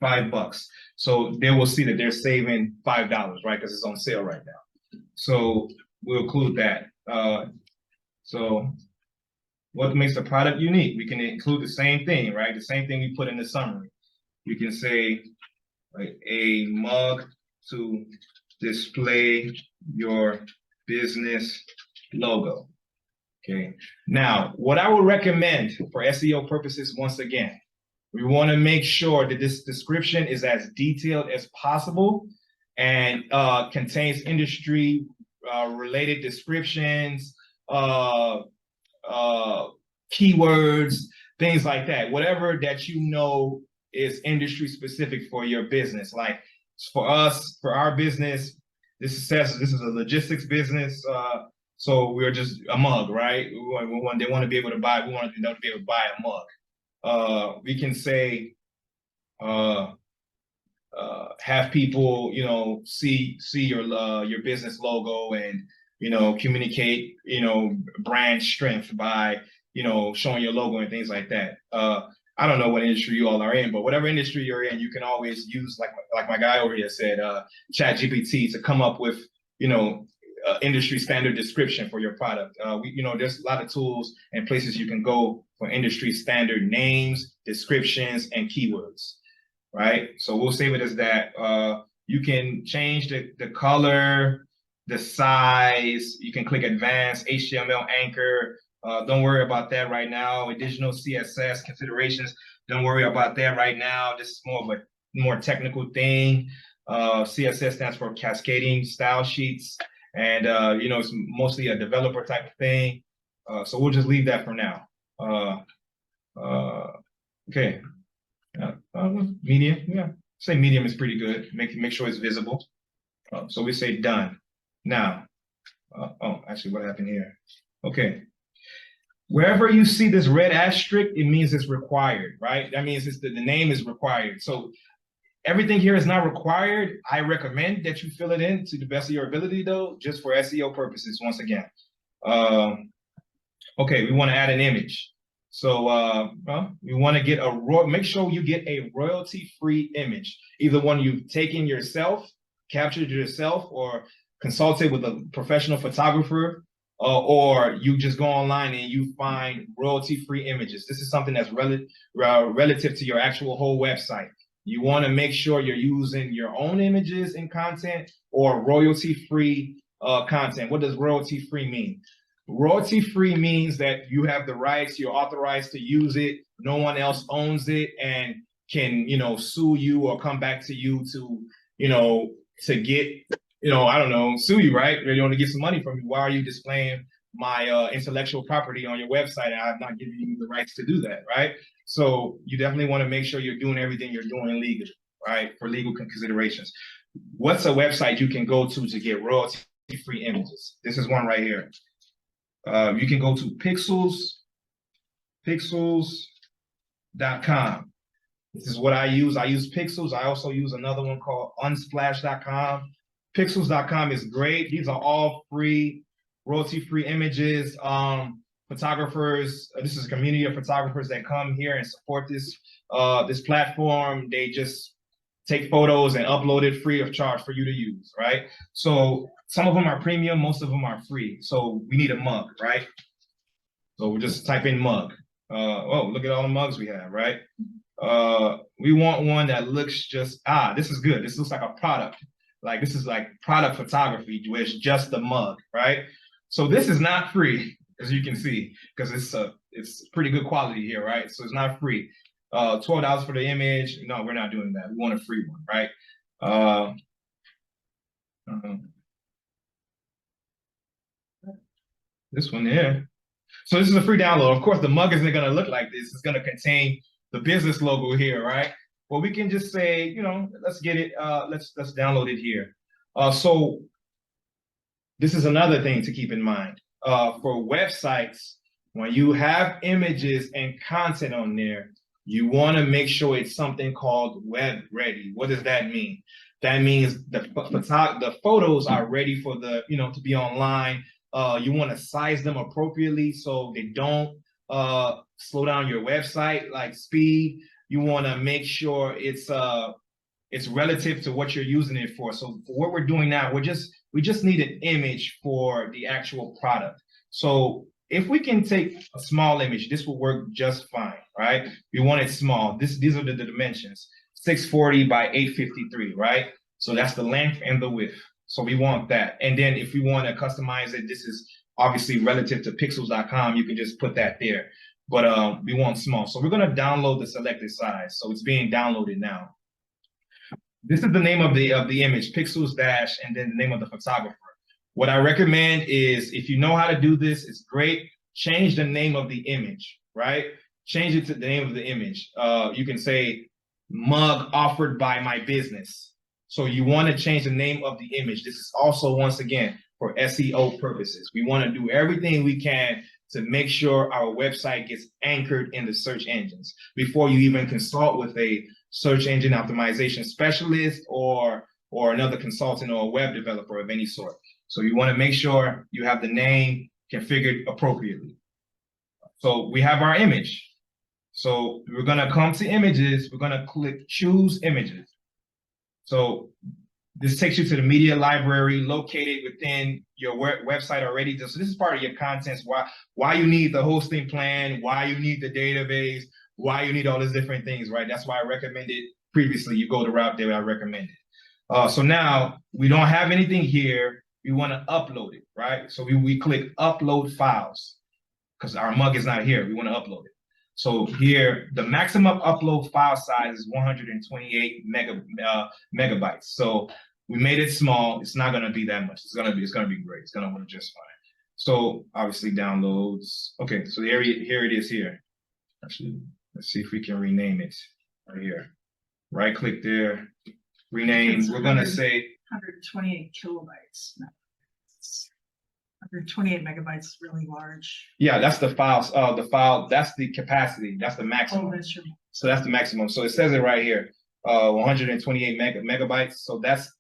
$5. So they will see that they're saving $5, right? Because it's on sale right now. So we'll include that. So what makes the product unique? We can include the same thing, right? The same thing we put in the summary. You can say like a mug to display your business logo. Okay. Now, what I would recommend for SEO purposes, once again, we want to make sure that this description is as detailed as possible and contains industry related descriptions, keywords, things like that. Whatever that you know is industry specific for your business. Like for us, for our business, this is a logistics business. So we're just a mug, right? They want to be able to buy. We want them to be able to buy a mug. We can say, have people, see your business logo and communicate, brand strength by showing your logo and things like that. I don't know what industry you all are in, but whatever industry you're in, you can always use like my guy over here said, ChatGPT to come up with industry standard description for your product. There's a lot of tools and places you can go for industry standard names, descriptions, and keywords. Right? So we'll save it as that. You can change the color, the size. You can click advanced, HTML anchor. Don't worry about that right now. Additional CSS considerations. Don't worry about that right now. This is more of a more technical thing. CSS stands for cascading style sheets. And, it's mostly a developer type of thing. So we'll just leave that for now. Okay. Medium, yeah. Say medium is pretty good. Make sure it's visible. So we say done. Now, actually, what happened here? Okay. Wherever you see this red asterisk, it means it's required, right? That means the name is required. So everything here is not required. I recommend that you fill it in to the best of your ability, though, just for SEO purposes. Once again, okay, we want to add an image. So we want to get make sure you get a royalty-free image, either one you've taken yourself, captured yourself, or consulted with a professional photographer, or you just go online and you find royalty-free images. This is something that's relative to your actual whole website. You want to make sure you're using your own images and content or royalty-free content. What does royalty-free mean? Royalty-free means that you have the rights, you're authorized to use it, no one else owns it and can, sue you or come back to you to get, I don't know, sue you, right? You want to get some money from you. Why are you displaying my intellectual property on your website and I'm not giving you the rights to do that, right? So you definitely want to make sure you're doing everything you're doing legally, right? For legal considerations. What's a website you can go to get royalty-free images? This is one right here. You can go to pixels.com. This is what I use. I use Pixels. I also use another one called unsplash.com. Pixels.com is great. These are all free, royalty-free images. Photographers, this is a community of photographers that come here and support this platform. They just take photos and upload it free of charge for you to use, right? So some of them are premium, most of them are free. So we need a mug, right? So we'll just type in mug. Look at all the mugs we have, right? We want one that looks just, this is good. This looks like a product. Like this is like product photography where it's just the mug, right? So this is not free, as you can see, because it's pretty good quality here, right? So it's not free. $12 for the image. No, we're not doing that. We want a free one, right? This one here. So this is a free download. Of course, the mug isn't going to look like this. It's going to contain the business logo here, right? Well, we can just say, let's get it. Let's download it here. So this is another thing to keep in mind. For websites, when you have images and content on there, you want to make sure it's something called web ready. What does that mean? That means the photos are ready for to be online. You want to size them appropriately so they don't slow down your website like speed. You want to make sure it's relative to what you're using it for. So for what we're doing now, we just need an image for the actual product. So if we can take a small image, this will work just fine, right? We want it small. These are the dimensions, 640 by 853, right? So that's the length and the width. So we want that. And then if we want to customize it, this is obviously relative to pixels.com. You can just put that there. But we want small. So we're going to download the selected size. So it's being downloaded now. This is the name of the image, pixels dash, and then the name of the photographer. What I recommend is if you know how to do this, it's great. Change the name of the image, right? Change it to the name of the image. You can say mug offered by my business. So you want to change the name of the image. This is also, once again, for SEO purposes. We want to do everything we can to make sure our website gets anchored in the search engines before you even consult with a search engine optimization specialist or another consultant or a web developer of any sort. So you want to make sure you have the name configured appropriately. So we have our image. So we're going to come to images. We're going to click choose images. So this takes you to the media library located within your website already. So this is part of your contents, why you need the hosting plan, why you need the database, why you need all these different things, right? That's why I recommended previously you go the route that I recommended. So now we don't have anything here. We want to upload it, right? So we click upload files because our mug is not here. We want to upload it. So here, the maximum upload file size is 128 megabytes. So we made it small. It's not going to be that much. It's going to be great. It's going to work just fine. So obviously downloads. Okay, so here it is here. Actually, let's see if we can rename it right here. Right click there, rename. We're going to say 128 kilobytes. No. 128 megabytes is really large. Yeah, that's the files. The file, that's the capacity. That's the maximum. Oh, that's your... So that's the maximum. So it says it right here, 128 megabytes. So that's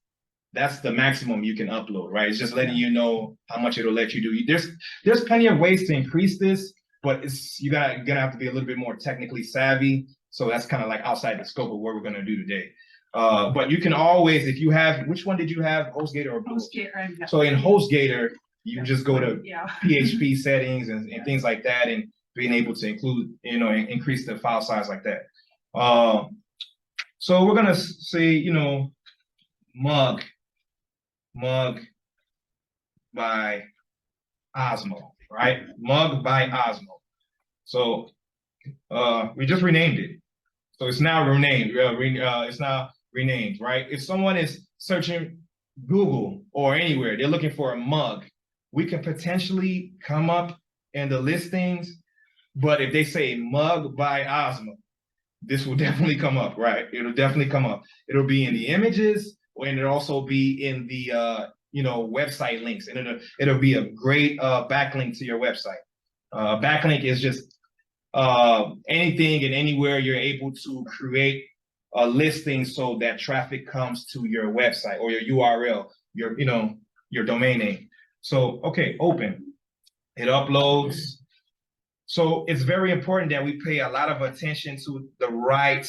the maximum you can upload, right? It's just letting you know how much it'll let you do. There's plenty of ways to increase this, but you're gonna have to be a little bit more technically savvy. So that's kind of like outside the scope of what we're gonna do today. But you can always, if you have, which one did you have, HostGator or Blue? HostGator. So in HostGater, you just go to yeah. PHP settings and things like that, and being able to include, increase the file size like that. So we're gonna say, mug by Osmo, right? Mug by Osmo. So we just renamed it. So it's now renamed. It's now renamed, right? If someone is searching Google or anywhere, they're looking for a mug, we can potentially come up in the listings, but if they say mug by Osmo, this will definitely come up, right? It'll definitely come up. It'll be in the images, and it'll also be in the website links, and it'll be a great backlink to your website. Backlink is just anything and anywhere you're able to create a listing so that traffic comes to your website or your URL, your domain name. So, okay, open. It uploads. So it's very important that we pay a lot of attention to the right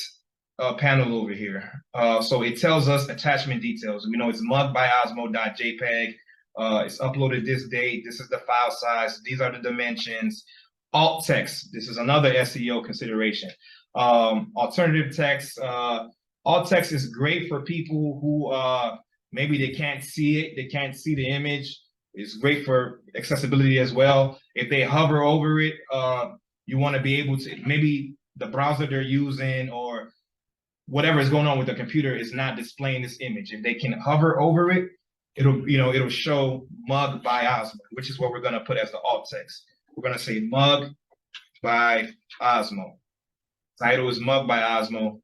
panel over here. So it tells us attachment details. It's mug.by osmo.jpg. It's uploaded this date. This is the file size. These are the dimensions. Alt text. This is another SEO consideration. Alternative text. Alt text is great for people who maybe they can't see it. They can't see the image. It's great for accessibility as well. If they hover over it, you want to be able to, maybe the browser they're using or whatever is going on with the computer is not displaying this image. If they can hover over it, it'll show mug by Osmo, which is what we're going to put as the alt text. We're going to say mug by Osmo. Title is mug by Osmo.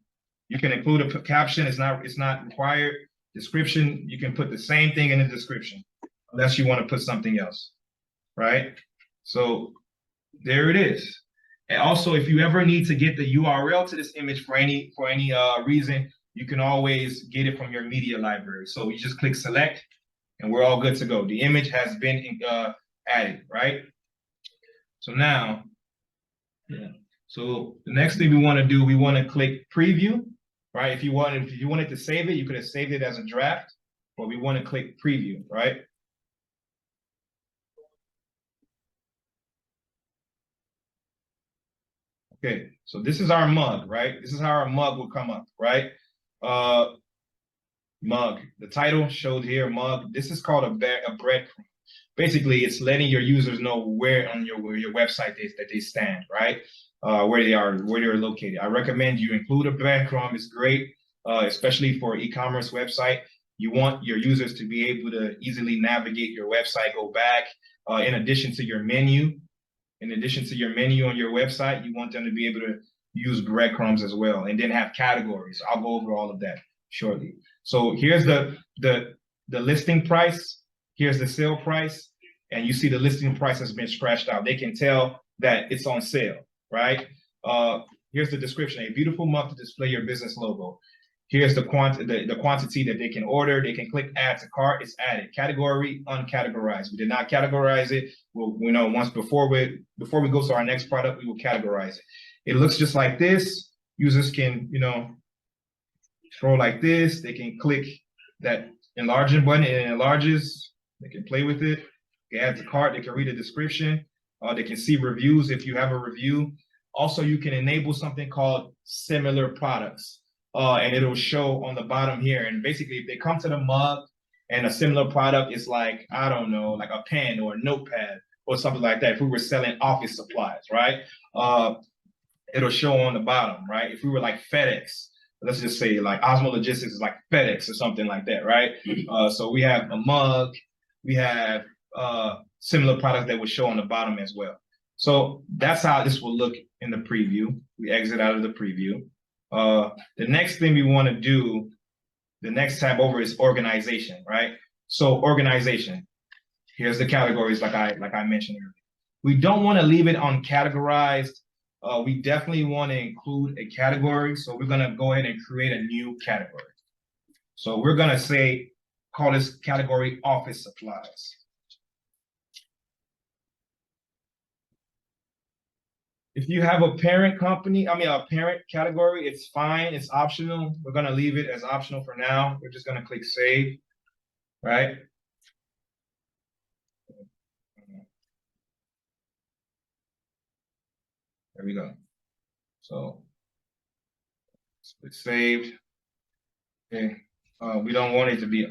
You can include a caption. It's not required. Description, you can put the same thing in the description, unless you want to put something else, right? So there it is. And also, if you ever need to get the URL to this image for any reason, you can always get it from your media library. So you just click select, and we're all good to go. The image has been added, right? So now, so the next thing we want to do, we want to click preview, right? If you wanted to save it, you could have saved it as a draft, but we want to click preview, right? Okay, so this is our mug, right? This is how our mug will come up, right? Mug. The title showed here, mug. This is called a breadcrumb. Basically, it's letting your users know where on your website that they stand, right? Where they are, where they're located. I recommend you include a breadcrumb. It's great, especially for e-commerce website. You want your users to be able to easily navigate your website, go back. In addition to your menu on your website, you want them to be able to use breadcrumbs as well, and then have categories. I'll go over all of that shortly. So here's the listing price. here's the sale price, and you see the listing price has been scratched out. They can tell that it's on sale, right? Here's the description: a beautiful mug to display your business logo. Here's the quantity that they can order. They can click add to cart. It's added. Category uncategorized. We did not categorize it. We'll, once before we go to our next product, we will categorize it. It looks just like this. Users can, scroll like this. They can click that enlarging button. It enlarges. They can play with it. They add to cart. They can read the description. They can see reviews if you have a review. Also, you can enable something called similar products. And it'll show on the bottom here. And basically, if they come to the mug and a similar product is like, I don't know, like a pen or a notepad or something like that. If we were selling office supplies, right? It'll show on the bottom, right? If we were like FedEx, let's just say like Osmo Logistics is like FedEx or something like that, right? So we have a mug, we have similar products that will show on the bottom as well. So that's how this will look in the preview. We exit out of the preview. The next thing we want to do, the next tab over is organization, right? So organization, here's the categories like I mentioned earlier. We don't want to leave it uncategorized. We definitely want to include a category. So we're going to go ahead and create a new category. So we're going to call this category office supplies. If you have a parent company, a parent category, it's fine. It's optional. We're going to leave it as optional for now. We're just going to click save, right? There we go. So it's saved. Okay. We don't want it to be,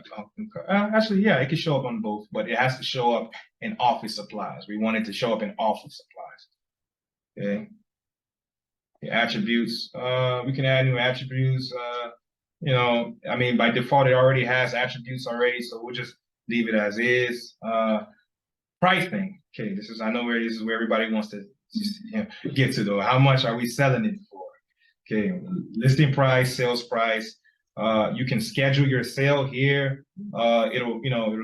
actually, yeah, it can show up on both, but it has to show up in office supplies. We want it to show up in office supplies. Okay. The attributes, we can add new attributes. By default, it already has attributes already, so we'll just leave it as is. Pricing. Okay, this is where everybody wants to get to though. How much are we selling it for? Okay, listing price, sales price. You can schedule your sale here. It'll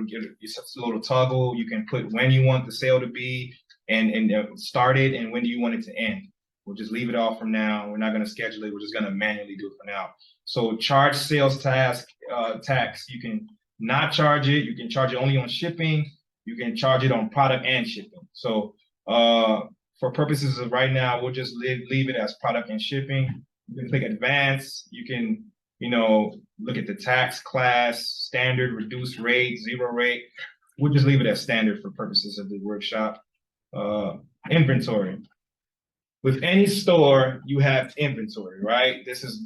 give it's a little toggle. You can put when you want the sale to be and start it, and when do you want it to end. We'll just leave it off for now. We're not going to schedule it. We're just going to manually do it for now. So charge sales tax. You can not charge it. You can charge it only on shipping. You can charge it on product and shipping. So for purposes of right now, we'll just leave it as product and shipping. You can click advanced. You can, look at the tax class, standard, reduced rate, 0 rate. We'll just leave it as standard for purposes of the workshop. Inventory. With any store, you have inventory, right? This is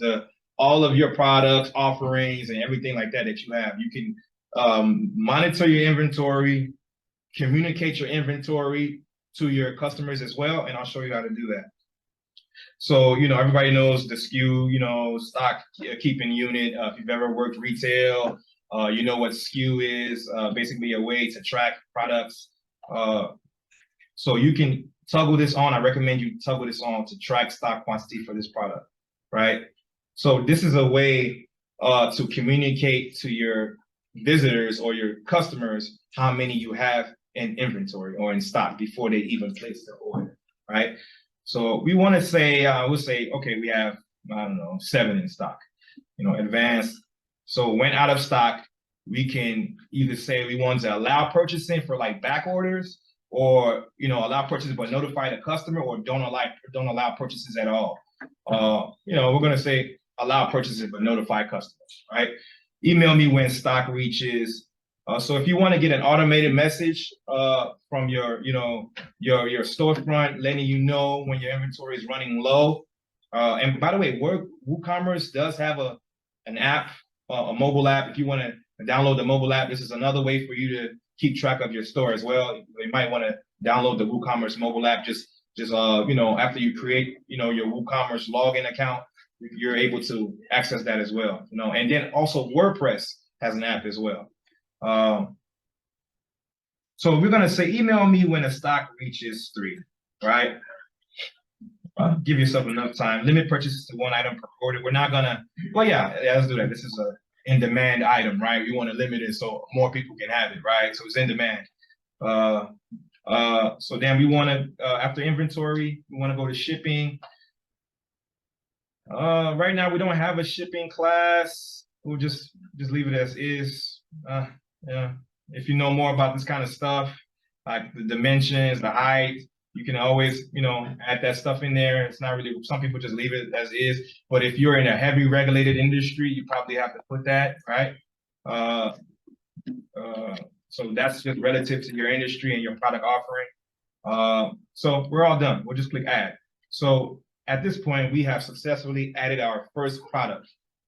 all of your products, offerings, and everything like that you have. You can monitor your inventory, communicate your inventory to your customers as well, and I'll show you how to do that. So, everybody knows the SKU, stock keeping unit. If you've ever worked retail, you know what SKU is, basically a way to track products. So you can toggle this on. I recommend you toggle this on to track stock quantity for this product, right? So this is a way to communicate to your visitors or your customers how many you have in inventory or in stock before they even place their order, right? So we want to say, we'll say, okay, we have, 7 in stock, advanced. So when out of stock, we can either say we want to allow purchasing for like back orders, or allow purchases but notify the customer, or don't allow purchases at all. We're going to say allow purchases but notify customers, right? Email me when stock reaches. So if you want to get an automated message from your storefront letting you know when your inventory is running low. And by the way, WooCommerce does have an app, a mobile app. If you want to download the mobile app, this is another way for you to keep track of your store as well. You might want to download the WooCommerce mobile app. Just after you create your WooCommerce login account, you're able to access that as well. And then also WordPress has an app as well. So we're gonna say email me when the stock reaches 3, right? Give yourself enough time. Limit purchases to 1 item per order. We're not gonna. Well, yeah, let's do that. This is in-demand item, right? We want to limit it so more people can have it, right? So it's in demand. So then we want to, after inventory, we want to go to shipping. Right now we don't have a shipping class. We'll just leave it as is. Yeah. If you know more about this kind of stuff, like the dimensions, the height, you can always, add that stuff in there. It's not really, some people just leave it as is. But if you're in a heavy regulated industry, you probably have to put that, right? So that's just relative to your industry and your product offering. So we're all done. We'll just click add. So at this point, we have successfully added our first product,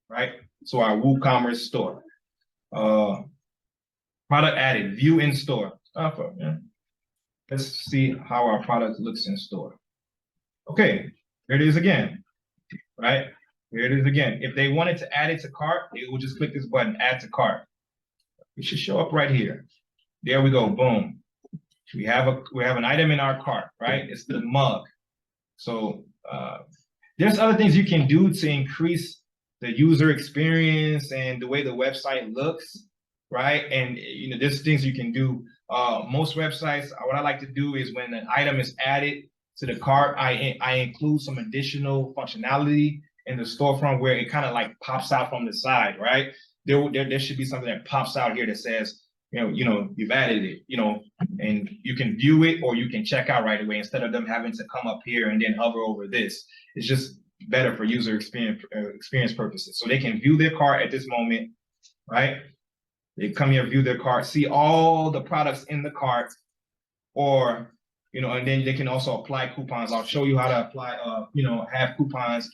right? So our WooCommerce store. Product added, view in store. Let's see how our product looks in store. Okay, here it is again, right? Here it is again. If they wanted to add it to cart, they will just click this button, add to cart. It should show up right here. There we go, boom. We have an item in our cart, right? It's the mug. So there's other things you can do to increase the user experience and the way the website looks, right? And there's things you can do. Most websites, what I like to do is when an item is added to the cart, I include some additional functionality in the storefront where it kind of like pops out from the side, right? There should be something that pops out here that says, you've added it, and you can view it or you can check out right away instead of them having to come up here and then hover over this. It's just better for user experience purposes. So they can view their cart at this moment, right? They come here, view their cart, see all the products in the cart, or, and then they can also apply coupons. I'll show you how to apply, have coupons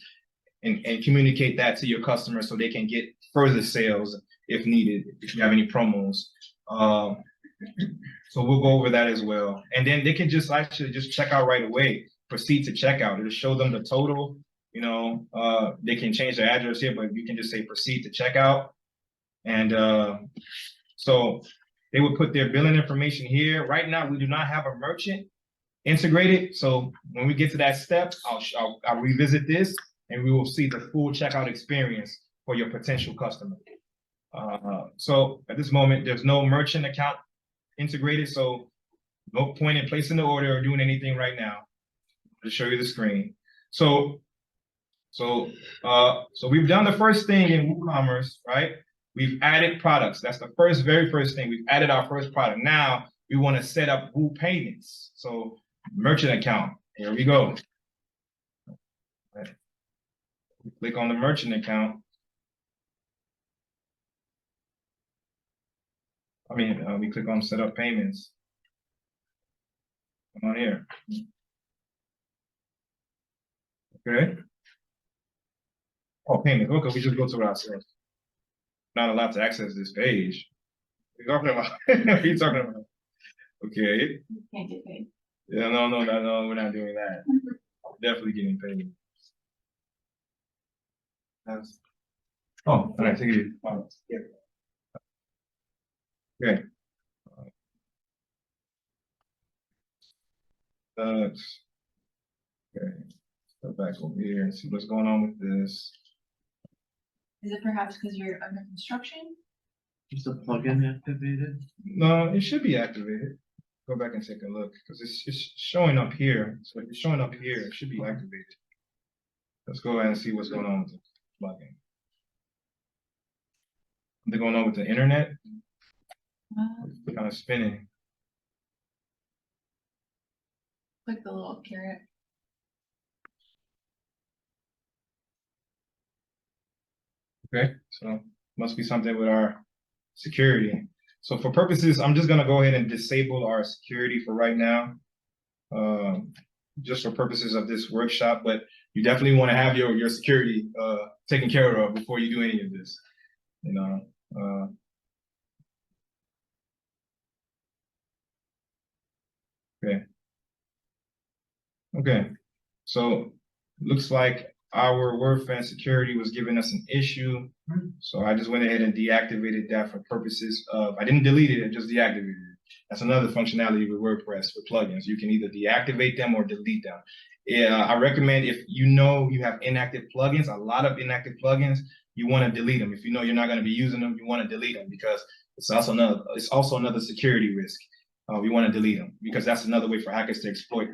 and communicate that to your customers so they can get further sales if needed, if you have any promos. So we'll go over that as well. And then they can just actually just check out right away, proceed to checkout. It'll show them the total, they can change their address here, but you can just say proceed to checkout. And so they would put their billing information here. Right now, we do not have a merchant integrated. So when we get to that step, I'll revisit this and we will see the full checkout experience for your potential customer. So at this moment, there's no merchant account integrated. So no point in placing the order or doing anything right now. I'll show you the screen. So we've done the first thing in WooCommerce, right? We've added products. That's the very first thing. We've added our first product. Now we want to set up Woo payments. So merchant account. Here we go. Right. Click on the merchant account. We click on set up payments. Come on here. Okay. Oh, payments. Okay, we just go to ourselves. Not allowed to access this page. What are you talking about? What are you talking about? Okay. You can't get paid. Yeah, no, we're not doing that. Definitely getting paid. Oh, all right, take it. Yeah. Okay. Okay. Step back over here and see what's going on with this. Is it perhaps because you're under construction? Is the plugin activated? No, it should be activated. Go back and take a look because it's showing up here. So if it's showing up here, it should be activated. Let's go ahead and see what's going on with the plugin. What's going on with the internet? It's kind of spinning. Click the little carrot. Okay, so must be something with our security. So for purposes, I'm just gonna go ahead and disable our security for right now, just for purposes of this workshop. But you definitely want to have your security taken care of before you do any of this. Okay. So looks like our WordPress security was giving us an issue. So I just went ahead and deactivated that for purposes of, I didn't delete it, I just deactivated it. That's another functionality with WordPress with plugins. You can either deactivate them or delete them. I recommend if you have inactive plugins, a lot of inactive plugins, you want to delete them. If you know you're not going to be using them, you want to delete them because it's also another security risk. We want to delete them because that's another way for hackers to exploit,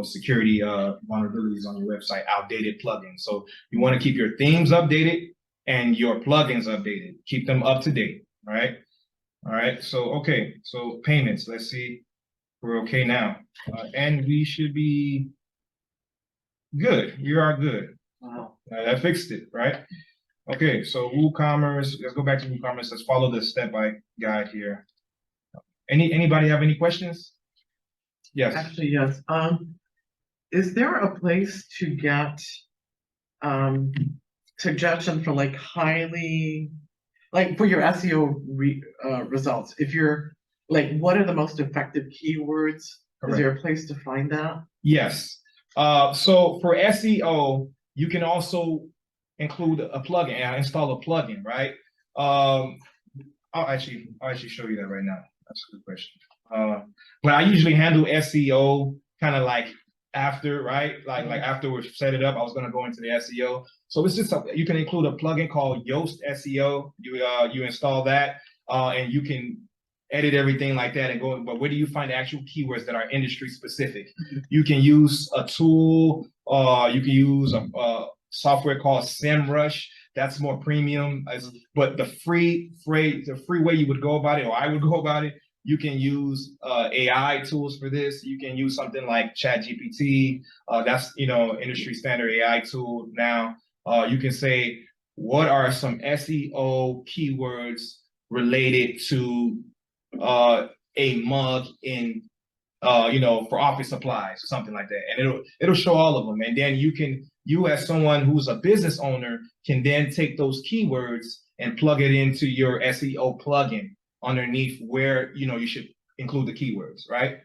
security vulnerabilities on your website, outdated plugins. So you want to keep your themes updated and your plugins updated. Keep them up to date. All right. All right. So, okay. So payments, let's see. We're okay now. And we should be good. You are good. Wow. I fixed it, right? Okay. So WooCommerce, let's go back to WooCommerce. Let's follow the step-by guide here. Anybody have any questions? Yes. Actually, yes. Is there a place to get suggestions for like for your SEO results? If you're like, what are the most effective keywords? Correct. Is there a place to find that? Yes. So for SEO, you can also include a plugin and install a plugin, right? I'll actually show you that right now. That's a good question. But I usually handle SEO kind of like after, right? Like after we set it up, I was going to go into the SEO. So it's just you can include a plugin called Yoast SEO. You install that, and you can edit everything like that and go. But where do you find the actual keywords that are industry specific? You can use a tool. You can use a software called SEMrush. That's more premium. But the free way you would go about it, or I would go about it, you can use AI tools for this. You can use something like ChatGPT. That's industry standard AI tool now. You can say, what are some SEO keywords related to a mug in for office supplies or something like that, and it'll show all of them. And then you as someone who's a business owner can then take those keywords and plug it into your SEO plugin underneath where you should include the keywords, right?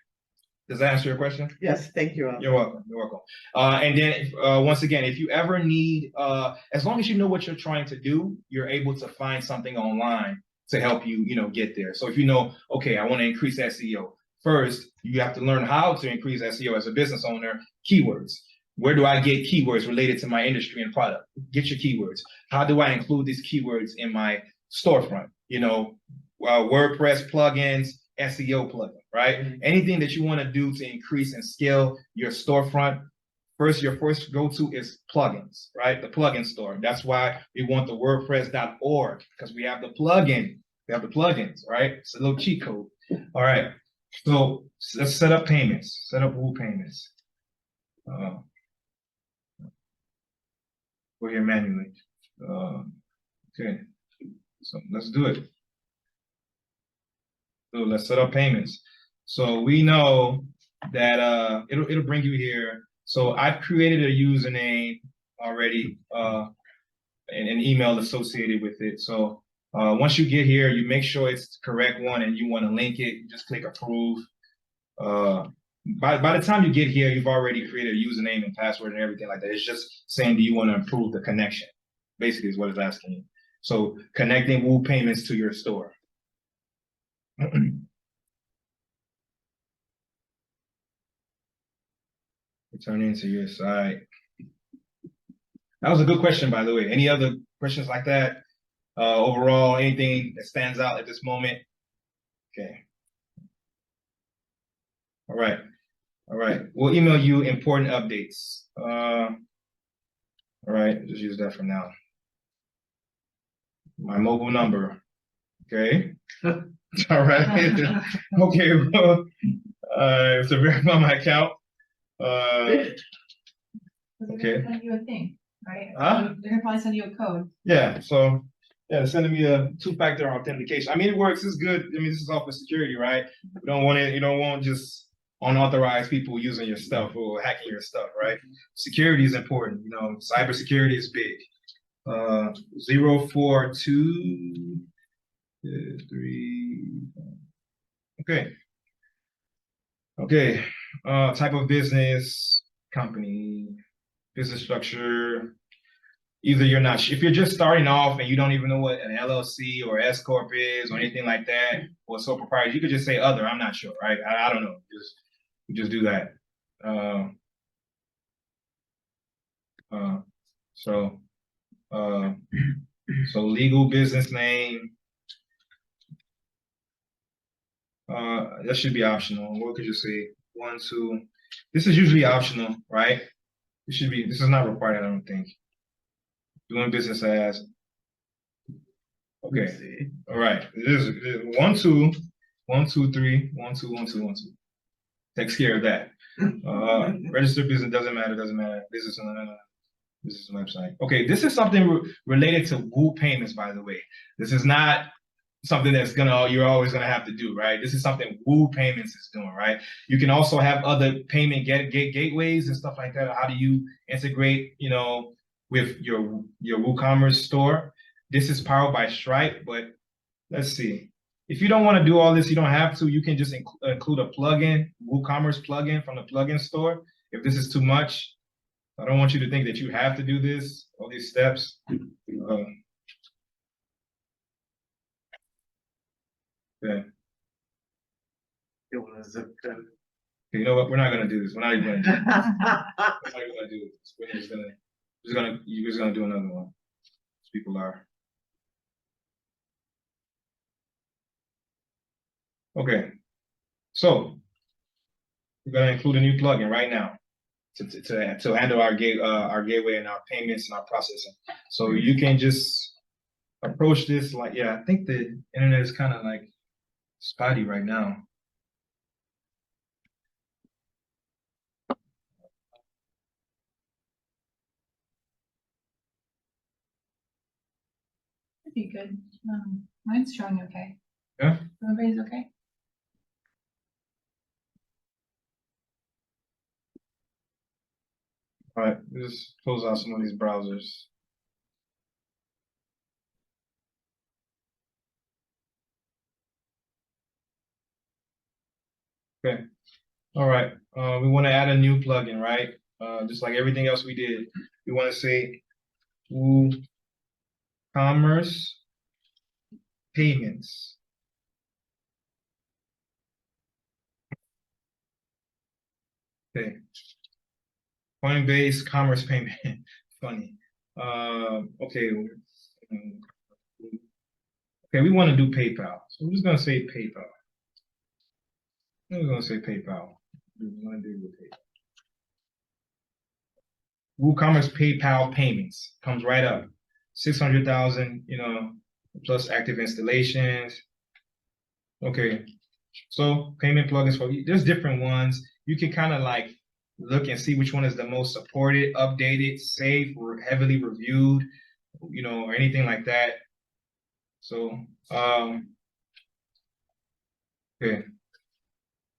Does that answer your question? Yes, thank you. You're welcome. You're welcome. And then once again, if you ever need, as long as you know what you're trying to do, you're able to find something online to help you, get there. So if okay, I want to increase SEO. First, you have to learn how to increase SEO as a business owner. Keywords. Where do I get keywords related to my industry and product? Get your keywords. How do I include these keywords in my storefront? WordPress plugins, SEO plugin, right? Mm-hmm. Anything that you want to do to increase and scale your storefront, your first go-to is plugins, right? The plugin store. That's why we want the WordPress.org, because we have the plugin. We have the plugins, right? It's a little cheat code. All right. So let's set up payments. Set up Woo payments. Go here manually. Okay. So let's do it. So let's set up payments. So we know that it'll bring you here. So I've created a username already and an email associated with it. So once you get here, you make sure it's the correct one and you want to link it. You just click approve. By the time you get here, you've already created a username and password and everything like that. It's just saying, do you want to approve the connection? Basically is what it's asking you. So connecting Woo payments to your store. Return into your site. That was a good question, by the way. Any other questions like that? Overall, anything that stands out at this moment? Okay. All right. All right. We'll email you important updates. All right. Just use that for now. My mobile number. Okay. All right. Okay. So verify my account. Okay. They're gonna send you a thing, right? Huh? They're gonna probably send you a code. Yeah. So sending me a 2-factor authentication. I mean, it works. It's good. I mean, this is all for security, right? You don't want just unauthorized people using your stuff or hacking your stuff, right? Security is important. Cybersecurity is big. 04223. Okay. Okay. Type of business, company, business structure. Either you're not, if you're just starting off and you don't even know what an LLC or S Corp is or anything like that, or sole proprietor, you could just say other. I'm not sure, right? I don't know. Just do that. So legal business name. That should be optional. What could you say? 1, 2. This is usually optional, right? This is not required, I don't think. Doing business as. Okay. All right. This is 1, 2, 1, 2, 3, 1, 2, 1, 2, 1, 2. Takes care of that. Registered business doesn't matter. Business, business website. Okay, this is something related to WooCommerce, by the way. This is not something you're always gonna have to do, right? This is something WooCommerce is doing, right? You can also have other payment gateways and stuff like that. How do you integrate, with your WooCommerce store? This is powered by Stripe, but let's see. If you don't want to do all this, you don't have to. You can just include a plugin, WooCommerce plugin from the plugin store. If this is too much, I don't want you to think that you have to do this, all these steps. Okay. You want to zip code? You know what? We're not gonna do this. We're not even gonna do this. We're not even gonna do this. You're just gonna do another one. People are. Okay. So we're gonna include a new plugin right now to handle our gateway and our payments and our processing. So you can just approach this like, I think the internet is kind of like spotty right now. That'd be good. Mine's showing okay. Yeah. Everybody's okay? All right, just close out some of these browsers. Okay. All right. We want to add a new plugin, right? Just like everything else we did. We want to say WooCommerce payments. Okay. Coinbase commerce payment. Funny. Okay. Okay, we want to do PayPal. So we're just gonna say PayPal. We're gonna say PayPal. We're gonna do with PayPal. WooCommerce PayPal payments comes right up. 600,000, plus active installations. Okay. So payment plugins there's different ones. You can kind of like look and see which one is the most supported, updated, safe, or heavily reviewed, or anything like that. So, okay.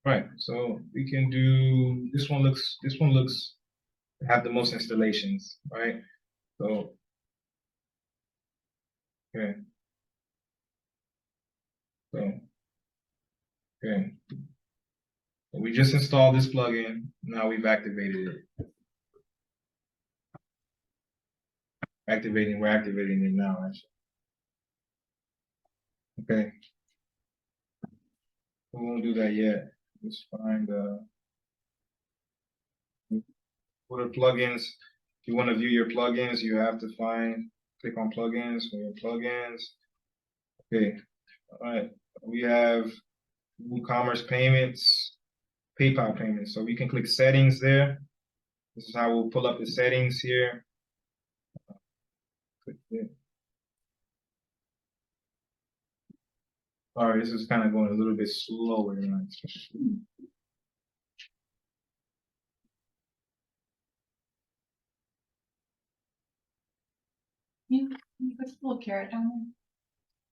Right. So we can do this one looks to have the most installations, right? So, okay. So, okay. So we just installed this plugin. Now we've activated it. We're activating it now, actually. Okay. We won't do that yet. Let's find what are plugins. If you want to view your plugins, you have to click on plugins for your plugins. Okay. All right. We have WooCommerce payments, PayPal payments. So we can click settings there. This is how we'll pull up the settings here. Click it. All right, this is kind of going a little bit slower than I expected. You put a little carrot down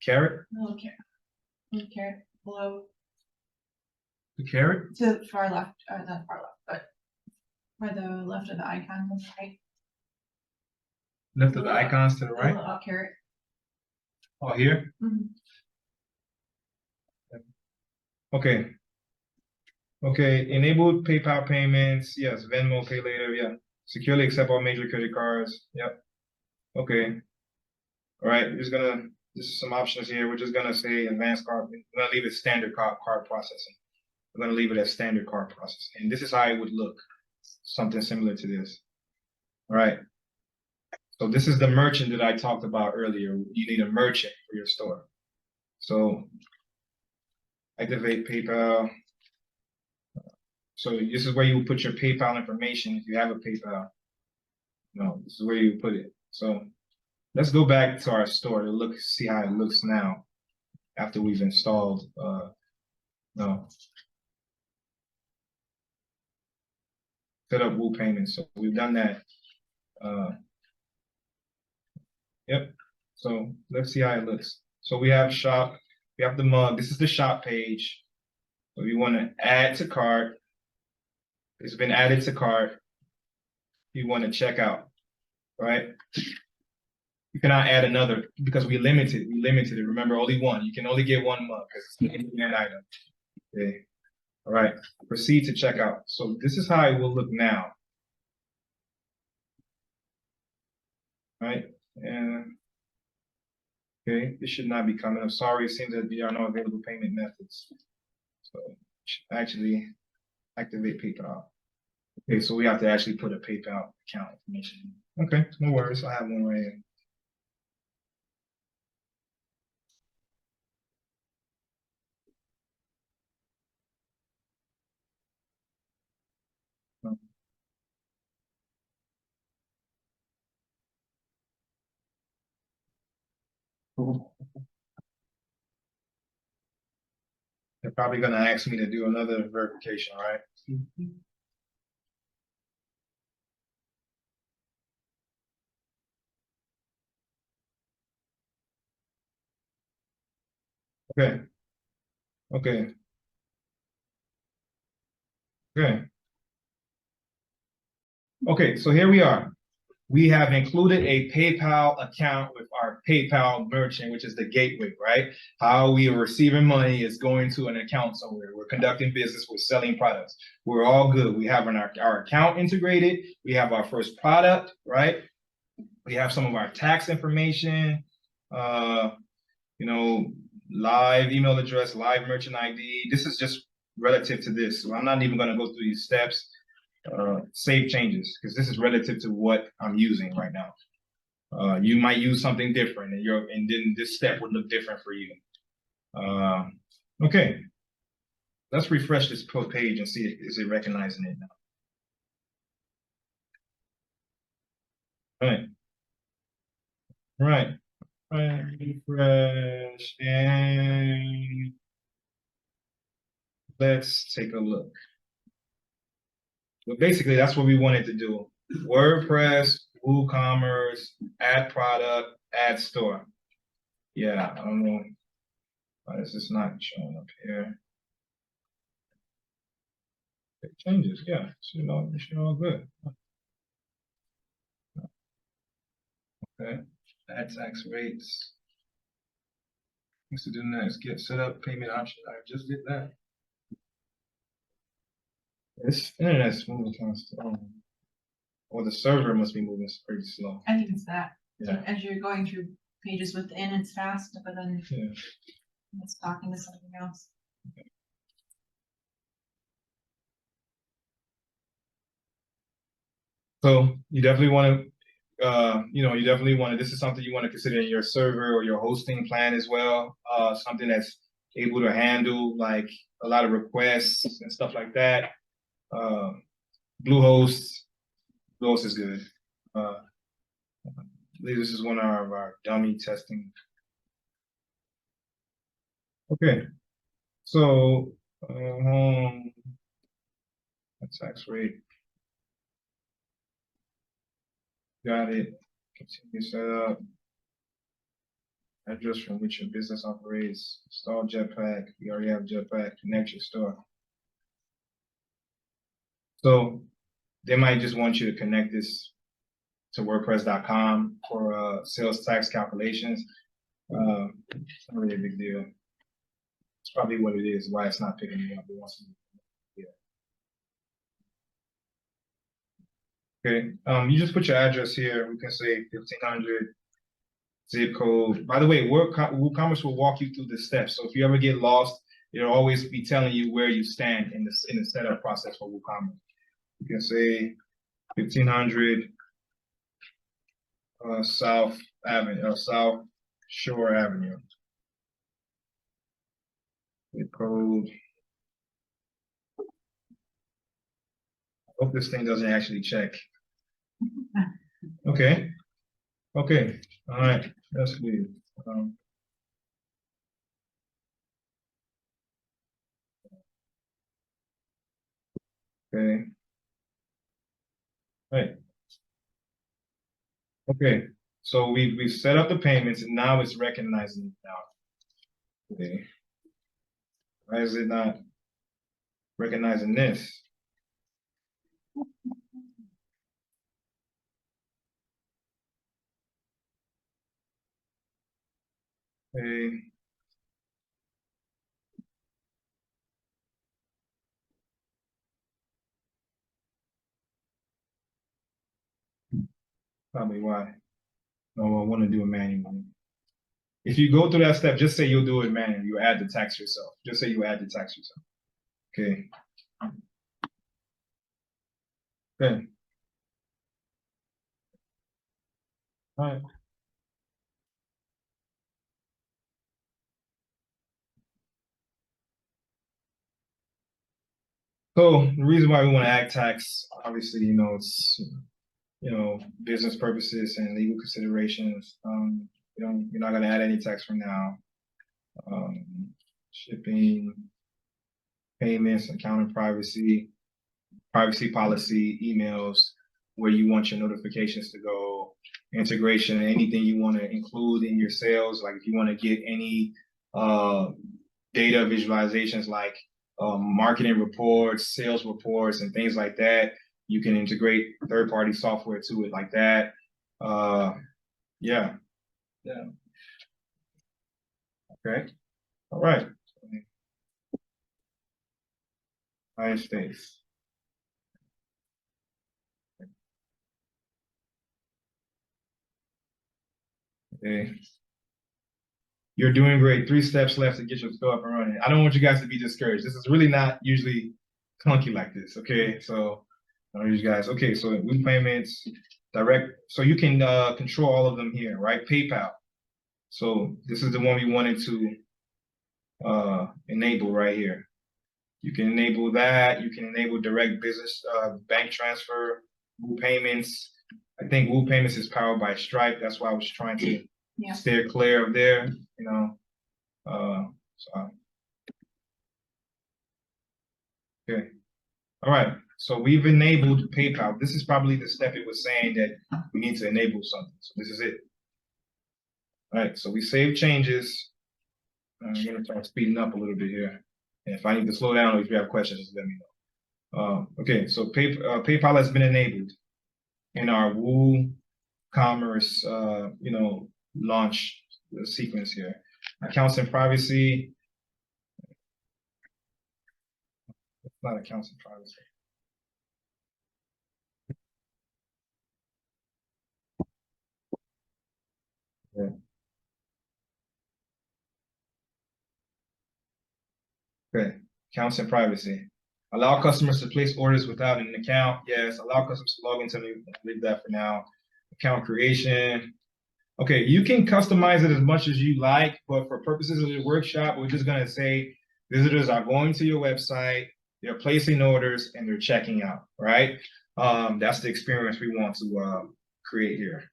Carrot? there. Little carrot below The carrot? to the far left, or not far left, but by the left of the icon on the right. Left of the icons to the The right? little up carrot. Oh, here? Mhm. Okay. Okay, enabled PayPal payments. Yes, Venmo, Pay Later. Yeah. Securely accept all major credit cards. Yep. Okay. All right. This is some options here. We're just gonna say advanced card. We're gonna leave it standard card processing. We're gonna leave it as standard card processing. And this is how it would look. Something similar to this. All right. So this is the merchant that I talked about earlier. You need a merchant for your store. So activate PayPal. So this is where you put your PayPal information if you have a PayPal. No, this is where you put it. So let's go back to our store to look, see how it looks now after we've installed. No. Set up Woo payments. So we've done that. Yep. So let's see how it looks. So we have shop, we have the mug. This is the shop page. So you want to add to cart. It's been added to cart. You want to check out, right? You cannot add another because we limited it. Remember, only one. You can only get one mug because it's an internet item. Okay. All right. Proceed to checkout. So this is how it will look now. Right? And okay, this should not be coming up. Sorry, it seems that there are no available payment methods. So actually activate PayPal. Okay, so we have to actually put a PayPal account information. Okay, no worries. I have one right here. They're probably going to ask me to do another verification, right? Okay. Okay. Okay. Okay, so here we are. We have included a PayPal account with our PayPal merchant, which is the gateway, right? How we are receiving money is going to an account somewhere. We're conducting business, we're selling products. We're all good. We have our account integrated. We have our first product, right? We have some of our tax information, you know, live email address, live merchant ID. This is just relative to this. So I'm not even going to go through these steps. Save changes because this is relative to what I'm using right now. You might use something different, and then this step would look different for you. Okay, let's refresh this page and see is it recognizing it now. Right, refresh and let's take a look. But basically, that's what we wanted to do. WordPress, WooCommerce, add product, add store. Yeah, I don't know. Why is this not showing up here? It changes, yeah. It should all good. Okay. Add tax rates. Things to do next. Get set up payment option. I just did that. This internet's moving kind of slow. Or the server must be moving pretty slow. I think it's that. Yeah. As you're going through pages within, it's fast, but then Yeah. it's talking to something else. So you definitely want to, this is something you want to consider in your server or your hosting plan as well. Something that's able to handle like a lot of requests and stuff like that. Bluehost is good. I believe this is one of our dummy testing. Okay, so tax rate. Got it. Continue setup. Address from which your business operates. Install Jetpack. We already have Jetpack. Connect your store. So they might just want you to connect this to WordPress.com for sales tax calculations. It's not really a big deal. It's probably what it is. Why it's not picking me up. It wants to. Okay, you just put your address here. We can say 1500 zip code. By the way, WooCommerce will walk you through the steps. So if you ever get lost, it'll always be telling you where you stand in the setup process for WooCommerce. You can say 1500 South Avenue, South Shore Avenue. Zip code. I hope this thing doesn't actually check. Okay. Okay. All right. That's good. Okay. Right. Okay. So we've set up the payments and now it's recognizing it now. Okay. Why is it not recognizing this? Okay. Probably why. No, I want to do it manually. If you go through that step, just say you'll do it manually. You add the tax yourself. Just say you add the tax yourself. Okay. Okay. All right. So the reason why we want to add tax, obviously, it's business purposes and legal considerations. You're not going to add any tax for now. Shipping, payments, accounting privacy policy, emails, where you want your notifications to go, integration, anything you want to include in your sales. Like if you want to get any data visualizations like marketing reports, sales reports, and things like that, you can integrate third-party software to it like that. Yeah. Okay. All right. United States. Okay. You're doing great. 3 steps left to get your store up and running. I don't want you guys to be discouraged. This is really not usually clunky like this. Okay. So I want you guys. Okay. So we payments, direct. So you can control all of them here, right? PayPal. So this is the one we wanted to enable right here. You can enable that. You can enable direct business bank transfer, Woo payments. I think Woo payments is powered by Stripe. That's why I was trying to steer clear of there. So. Okay. All right. So we've enabled PayPal. This is probably the step it was saying that we need to enable something. So this is it. All right. So we save changes. I'm going to try speeding up a little bit here. And if I need to slow down or if you have questions, just let me know. Okay. So PayPal has been enabled in our WooCommerce, launch sequence here. Accounts and privacy. It's not accounts and privacy. Yeah. Okay. Accounts and privacy. Allow customers to place orders without an account. Yes. Allow customers to log into me. Leave that for now. Account creation. Okay, you can customize it as much as you like, but for purposes of the workshop, we're just going to say visitors are going to your website, they're placing orders, and they're checking out, right? That's the experience we want to create here.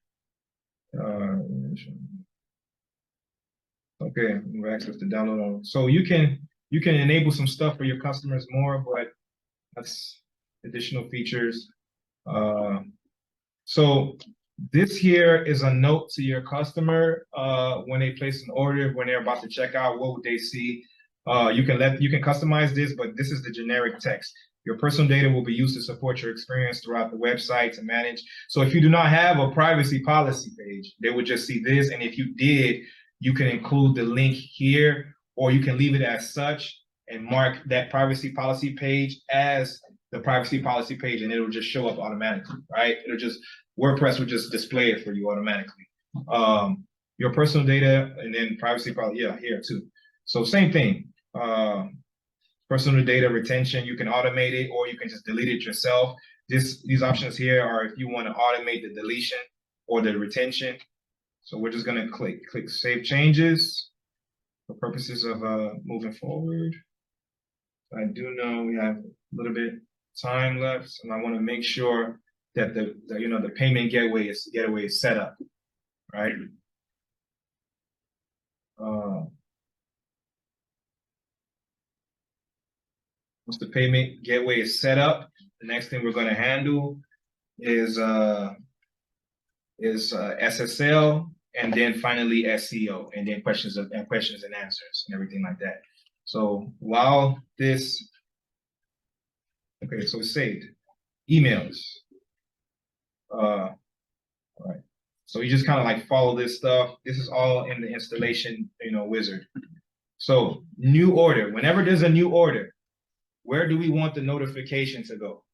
Okay, access to download. So you can enable some stuff for your customers more, but that's additional features. So this here is a note to your customer when they place an order, when they're about to check out, what would they see? You can customize this, but this is the generic text. Your personal data will be used to support your experience throughout the website to manage. So if you do not have a privacy policy page, they would just see this. And if you did, you can include the link here, or you can leave it as such and mark that privacy policy page as the privacy policy page, and it'll just show up automatically, right? WordPress will just display it for you automatically. Your personal data and then privacy policy, yeah, here too. So same thing. Personal data retention, you can automate it or you can just delete it yourself. These options here are if you want to automate the deletion. or the retention. So we're just gonna click save changes for purposes of moving forward. I do know we have a little bit time left, and I want to make sure that the payment gateway is set up, right? Once the payment gateway is set up, the next thing we're going to handle is SSL, and then finally SEO, and then questions and answers and everything like that. So while this, okay, so it's saved. Emails. All right. So you just kind of like follow this stuff. This is all in the installation, wizard. So new order. Whenever there's a new order, where do we want the notification to go?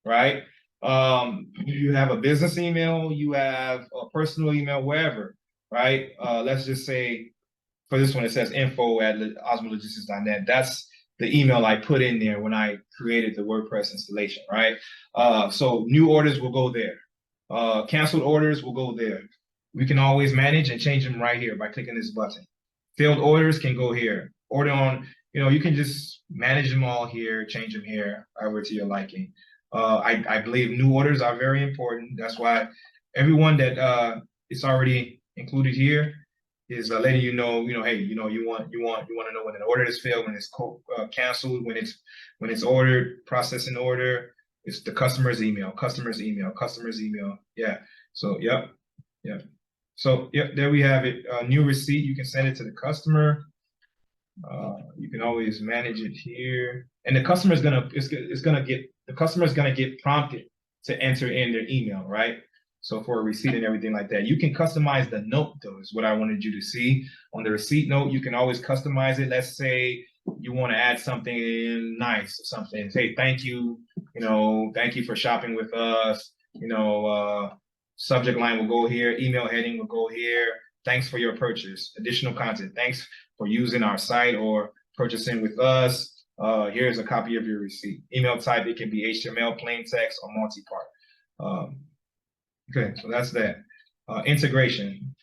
Right? You have a business email, you have a personal email, wherever, right? Let's just say for this one, it says info@osmologistics.net. That's the email I put in there when I created the WordPress installation, right? So new orders will go there. Canceled orders will go there. We can always manage and change them right here by clicking this button. Failed orders can go here. Order on, you can just manage them all here, change them here, however to your liking. I believe new orders are very important. That's why everyone that it's already included here is letting you know, hey, you want to know when an order is failed, when it's canceled, when it's ordered, processing order. It's the customer's email. Yeah. So yep. So yep, there we have it. New receipt, you can send it to the customer. You can always manage it here, and the customer's gonna get prompted to enter in their email, right? So for a receipt and everything like that, you can customize the note though, is what I wanted you to see. On the receipt note, you can always customize it. Let's say you want to add something nice or something. Say thank you, thank you for shopping with us. Subject line will go here, email heading will go here. Thanks for your purchase. Additional content. Thanks for using our site or purchasing with us. Here's a copy of your receipt. Email type, it can be HTML, plain text, or multi-part. Okay, so that's that. Integration.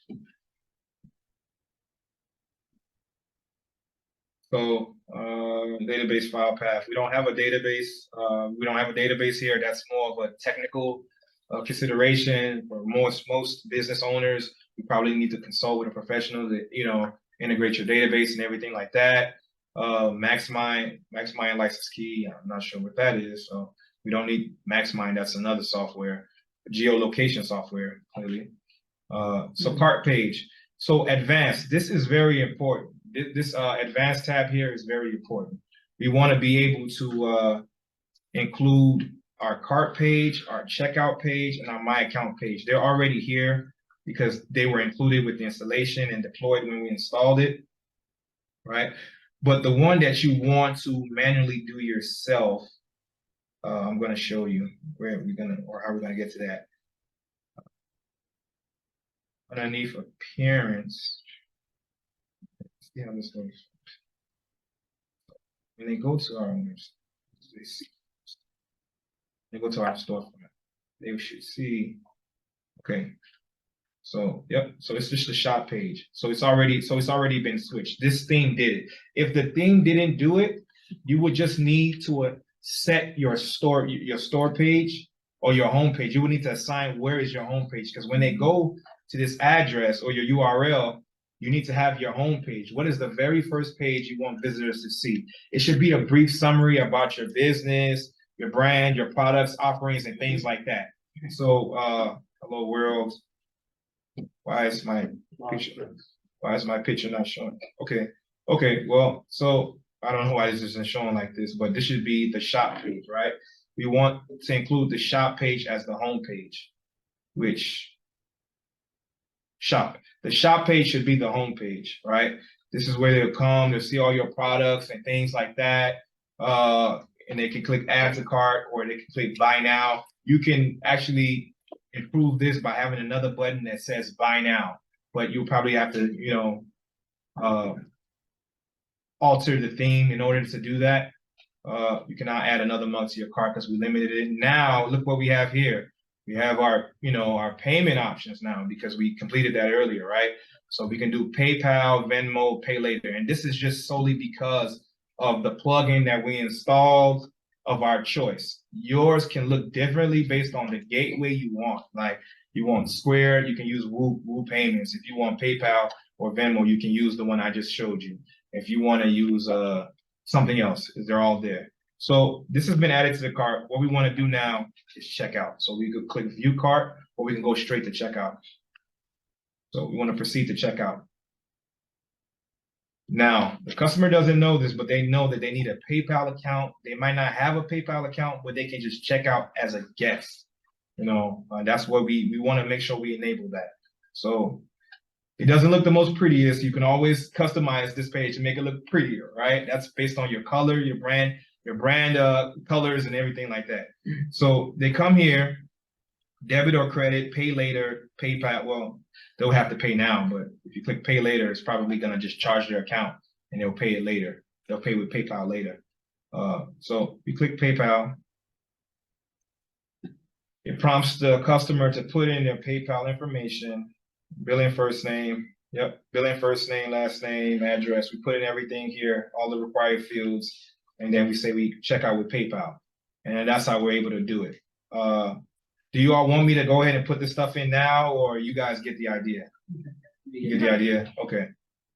So database file path. We don't have a database here. That's more of a technical consideration for most business owners. You probably need to consult with a professional to integrate your database and everything like that. Maximind license key. I'm not sure what that is, so we don't need Maximind. That's another software, geolocation software, clearly. So cart page. So advanced. This is very important. This advanced tab here is very important. We want to be able to include our cart page, our checkout page, and our my account page. They're already here because they were included with the installation and deployed when we installed it, right? But the one that you want to manually do yourself, I'm going to show you how we're going to get to that. Underneath appearance, let's see how this works. When they go to our owners, they go to our storefront, they should see, okay. So yep, so it's just the shop page. So it's already been switched. This theme did it. If the theme didn't do it, you would just need to set your store page or your home page. You would need to assign where is your home page, because when they go to this address or your URL, you need to have your home page. What is the very first page you want visitors to see? It should be a brief summary about your business, your brand, your products, offerings, and things like that. So hello world. Why is my picture not showing? Okay, well, so I don't know why this isn't showing like this, but this should be the shop page, right? We want to include the shop page as the home page, which the shop page should be the home page, right? This is where they'll come, they'll see all your products and things like that. And they can click add to cart, or they can click buy now. You can actually improve this by having another button that says buy now, but you'll probably have to, alter the theme in order to do that. You cannot add another mug to your cart because we limited it. Now, look what we have here. We have our, our payment options now because we completed that earlier, right? So we can do PayPal, Venmo, Pay Later. And this is just solely because of the plugin that we installed of our choice. Yours can look differently based on the gateway you want. Like you want Square, you can use Woo Payments. If you want PayPal or Venmo, you can use the one I just showed you. If you want to use something else, they're all there. So this has been added to the cart. What we want to do now is checkout. So we could click view cart, or we can go straight to checkout. So we want to proceed to checkout. Now, the customer doesn't know this, but they know that they need a PayPal account. They might not have a PayPal account, but they can just check out as a guest. That's what we want to make sure we enable that. So it doesn't look the most prettiest. You can always customize this page to make it look prettier, right? That's based on your color, your brand colors and everything like that. So they come here, debit or credit, pay later, PayPal. Well, they'll have to pay now, but if you click pay later, it's probably gonna just charge their account and they'll pay it later. They'll pay with PayPal later. So we click PayPal. It prompts the customer to put in their PayPal information, billing first name. Yep, billing first name, last name, address. We put in everything here, all the required fields, and then we say we check out with PayPal. And that's how we're able to do it. Do you all want me to go ahead and put this stuff in now, or you guys get the idea? You get the idea? Okay.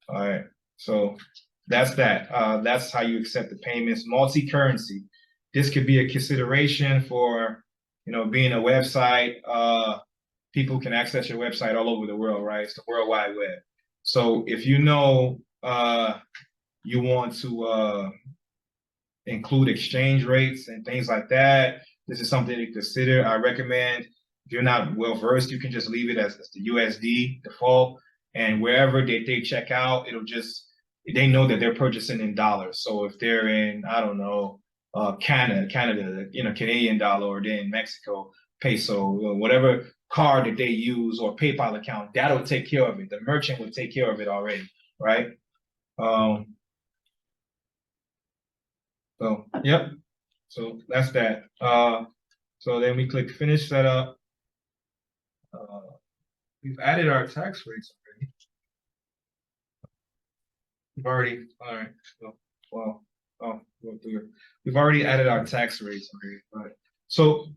All right. So that's that. That's how you accept the payments. Multi-currency. This could be a consideration for, being a website. People can access your website all over the world, right? It's the World Wide Web. So if you want to include exchange rates and things like that, this is something to consider. I recommend, if you're not well versed, you can just leave it as the USD default, and wherever they check out, they know that they're purchasing in dollars. So if they're in, I don't know, Canada, Canadian dollar, or they're in Mexico, peso, whatever card that they use or PayPal account, that'll take care of it. The merchant will take care of it already, right? So, yep. So that's that. So then we click finish setup. We've added our tax rates already. All right. So, we've already added our tax rates already. Right. So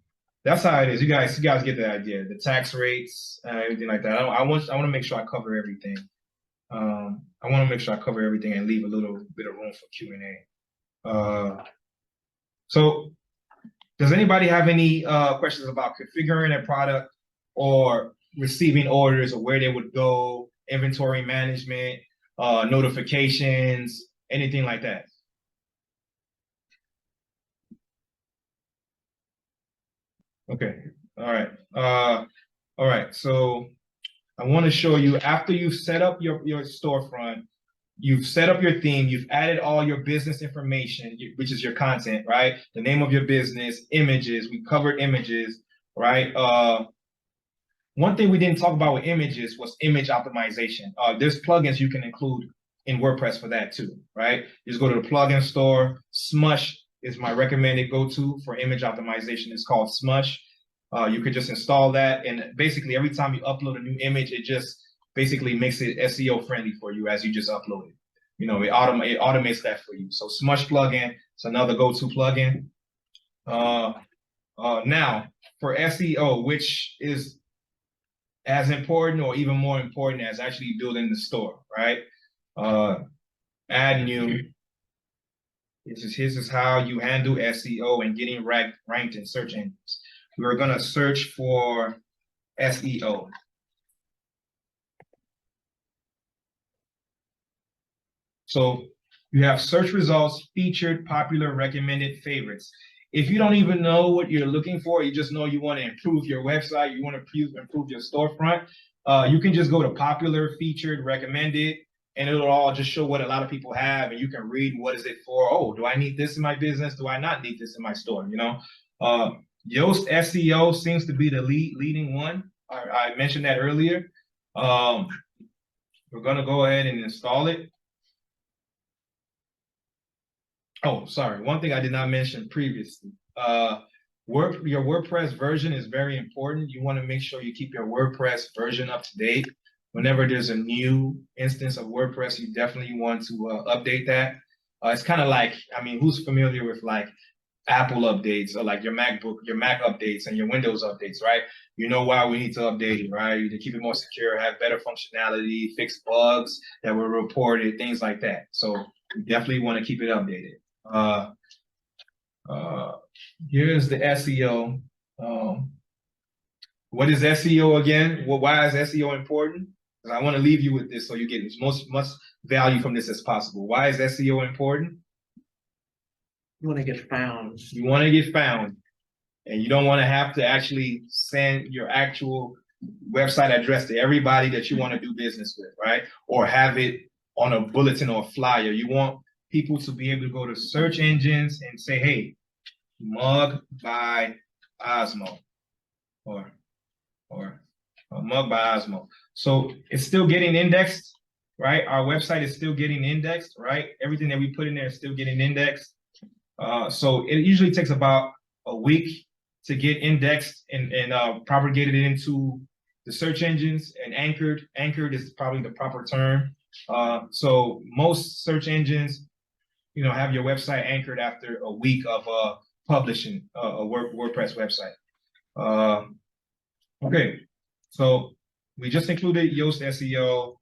that's how it is. You guys get the idea. The tax rates, everything like that. I want to make sure I cover everything. I want to make sure I cover everything and leave a little bit of room for Q&A. So does anybody have any questions about configuring a product or receiving orders, or where they would go, inventory management, notifications, anything like that? Okay. All right. All right. So I want to show you, after you've set up your storefront, you've set up your theme, you've added all your business information, which is your content, right? The name of your business, images, we covered images, right? One thing we didn't talk about with images was image optimization. There's plugins you can include in WordPress for that too, right? You just go to the plugin store. Smush is my recommended go-to for image optimization. It's called Smush. You could just install that, and basically every time you upload a new image, it just basically makes it SEO friendly for you as you just upload it. It automates that for you. So Smush plugin is another go-to plugin. Now for SEO, which is as important or even more important as actually building the store, right? Add new. This is how you handle SEO and getting ranked in search engines. We're gonna search for SEO. So you have search results, featured, popular, recommended, favorites. If you don't even know what you're looking for, you just know you want to improve your website, you want to improve your storefront, you can just go to popular, featured, recommended, and it'll all just show what a lot of people have, and you can read what is it for. Oh, do I need this in my business? Do I not need this in my store? Yoast SEO seems to be the leading one. I mentioned that earlier. We're gonna go ahead and install it. Oh, sorry. One thing I did not mention previously. Your WordPress version is very important. You want to make sure you keep your WordPress version up to date. Whenever there's a new instance of WordPress, you definitely want to update that. It's kind of like, I mean, who's familiar with like Apple updates or like your Mac updates and your Windows updates, right? You know why we need to update it, right? To keep it more secure, have better functionality, fix bugs that were reported, things like that. So we definitely want to keep it updated. Here's the SEO. What is SEO again? Well, why is SEO important? Because I want to leave you with this so you get as much value from this as possible. Why is SEO important? You want to get found. You want to get found, and you don't want to have to actually send your actual website address to everybody that you want to do business with, right? Or have it on a bulletin or a flyer. You want people to be able to go to search engines and say, hey, mug by Osmo, or mug by Osmo. So it's still getting indexed, right? Our website is still getting indexed, right? Everything that we put in there is still getting indexed. So it usually takes about a week to get indexed and propagated into the search engines and anchored. Anchored is probably the proper term. So most search engines, have your website anchored after a week of publishing a WordPress website. Okay, so we just included Yoast SEO.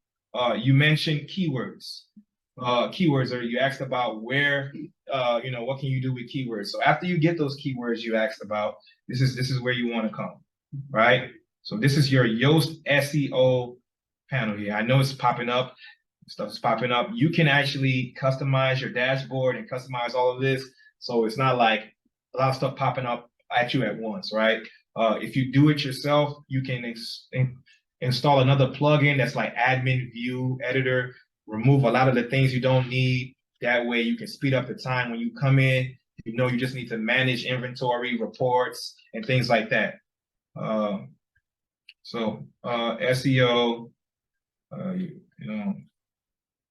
You mentioned keywords. Keywords, or you asked about where, what can you do with keywords? So after you get those keywords you asked about, this is where you want to come, right? So this is your Yoast SEO panel here. I know it's popping up. Stuff's popping up. You can actually customize your dashboard and customize all of this. So it's not like a lot of stuff popping up at you at once, right? If you do it yourself, you can install another plugin that's like admin view editor, remove a lot of the things you don't need. That way you can speed up the time when you come in. You just need to manage inventory reports and things like that. SEO,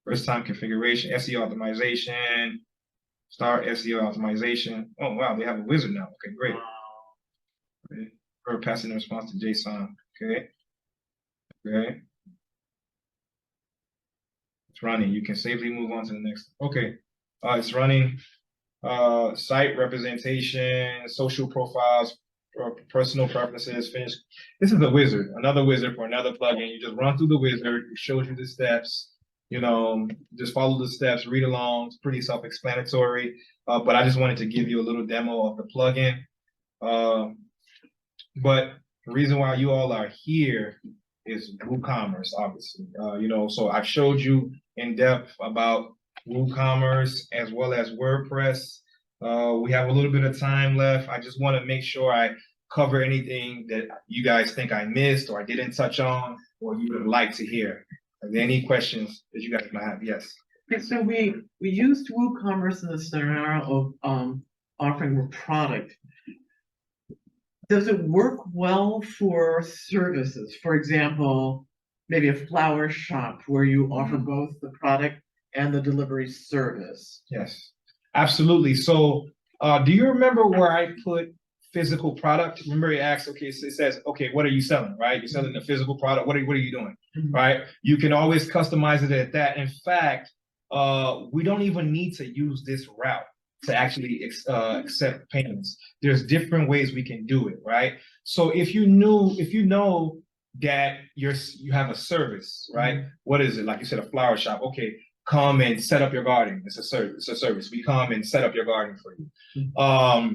first time configuration, SEO optimization, start SEO optimization. Oh, wow, they have a wizard now. Okay, great. Okay. Or passing the response to JSON. Okay. Okay. It's running. You can safely move on to the next. Okay. It's running. Site representation, social profiles, personal preferences, finish. This is a wizard, another wizard for another plugin. You just run through the wizard. It shows you the steps. Just follow the steps, read along. It's pretty self-explanatory. But I just wanted to give you a little demo of the plugin. But the reason why you all are here is WooCommerce, obviously. So I've showed you in depth about WooCommerce as well as WordPress. We have a little bit of time left. I just want to make sure I cover anything that you guys think I missed or I didn't touch on or you would like to hear. Are there any questions that you guys might have? Yes. Okay, so we used WooCommerce in the scenario of offering a product. Does it work well for services? For example, maybe a flower shop where you offer both the product and the delivery service? Yes, absolutely. So do you remember where I put physical product? Remember you asked, okay, so it says, okay, what are you selling, right? You're selling a physical product. What are you doing, right? You can always customize it at that. In fact, we don't even need to use this route to actually accept payments. There's different ways we can do it, right? So if you know that you have a service, right? What is it? Like you said, a flower shop. Okay, come and set up your garden. It's a service. We come and set up your garden for you.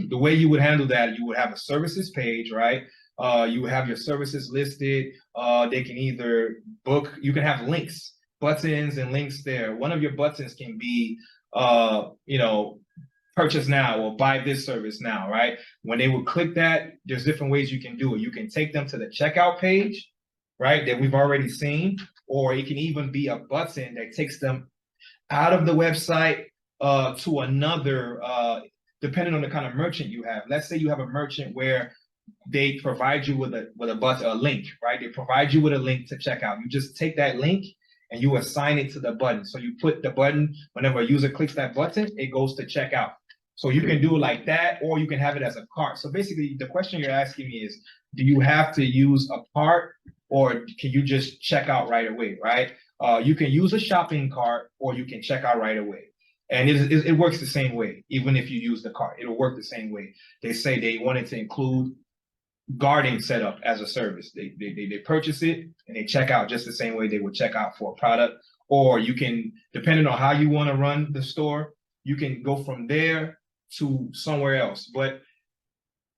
The way you would handle that, you would have a services page, right? You would have your services listed. They can either book, you can have links, buttons and links there. One of your buttons can be, purchase now or buy this service now, right? When they would click that, there's different ways you can do it. You can take them to the checkout page, right, that we've already seen, or it can even be a button that takes them out of the website to another, depending on the kind of merchant you have. Let's say you have a merchant where they provide you with a link, right? They provide you with a link to check out. You just take that link and you assign it to the button. So you put the button, whenever a user clicks that button, it goes to checkout. So you can do it like that, or you can have it as a cart. So basically, the question you're asking me is, do you have to use a cart, or can you just check out right away, right? You can use a shopping cart, or you can check out right away. And it works the same way, even if you use the cart, it'll work the same way. They say they wanted to include garden setup as a service. They purchase it and they check out just the same way they would check out for a product. Or you can, depending on how you want to run the store, you can go from there to somewhere else. But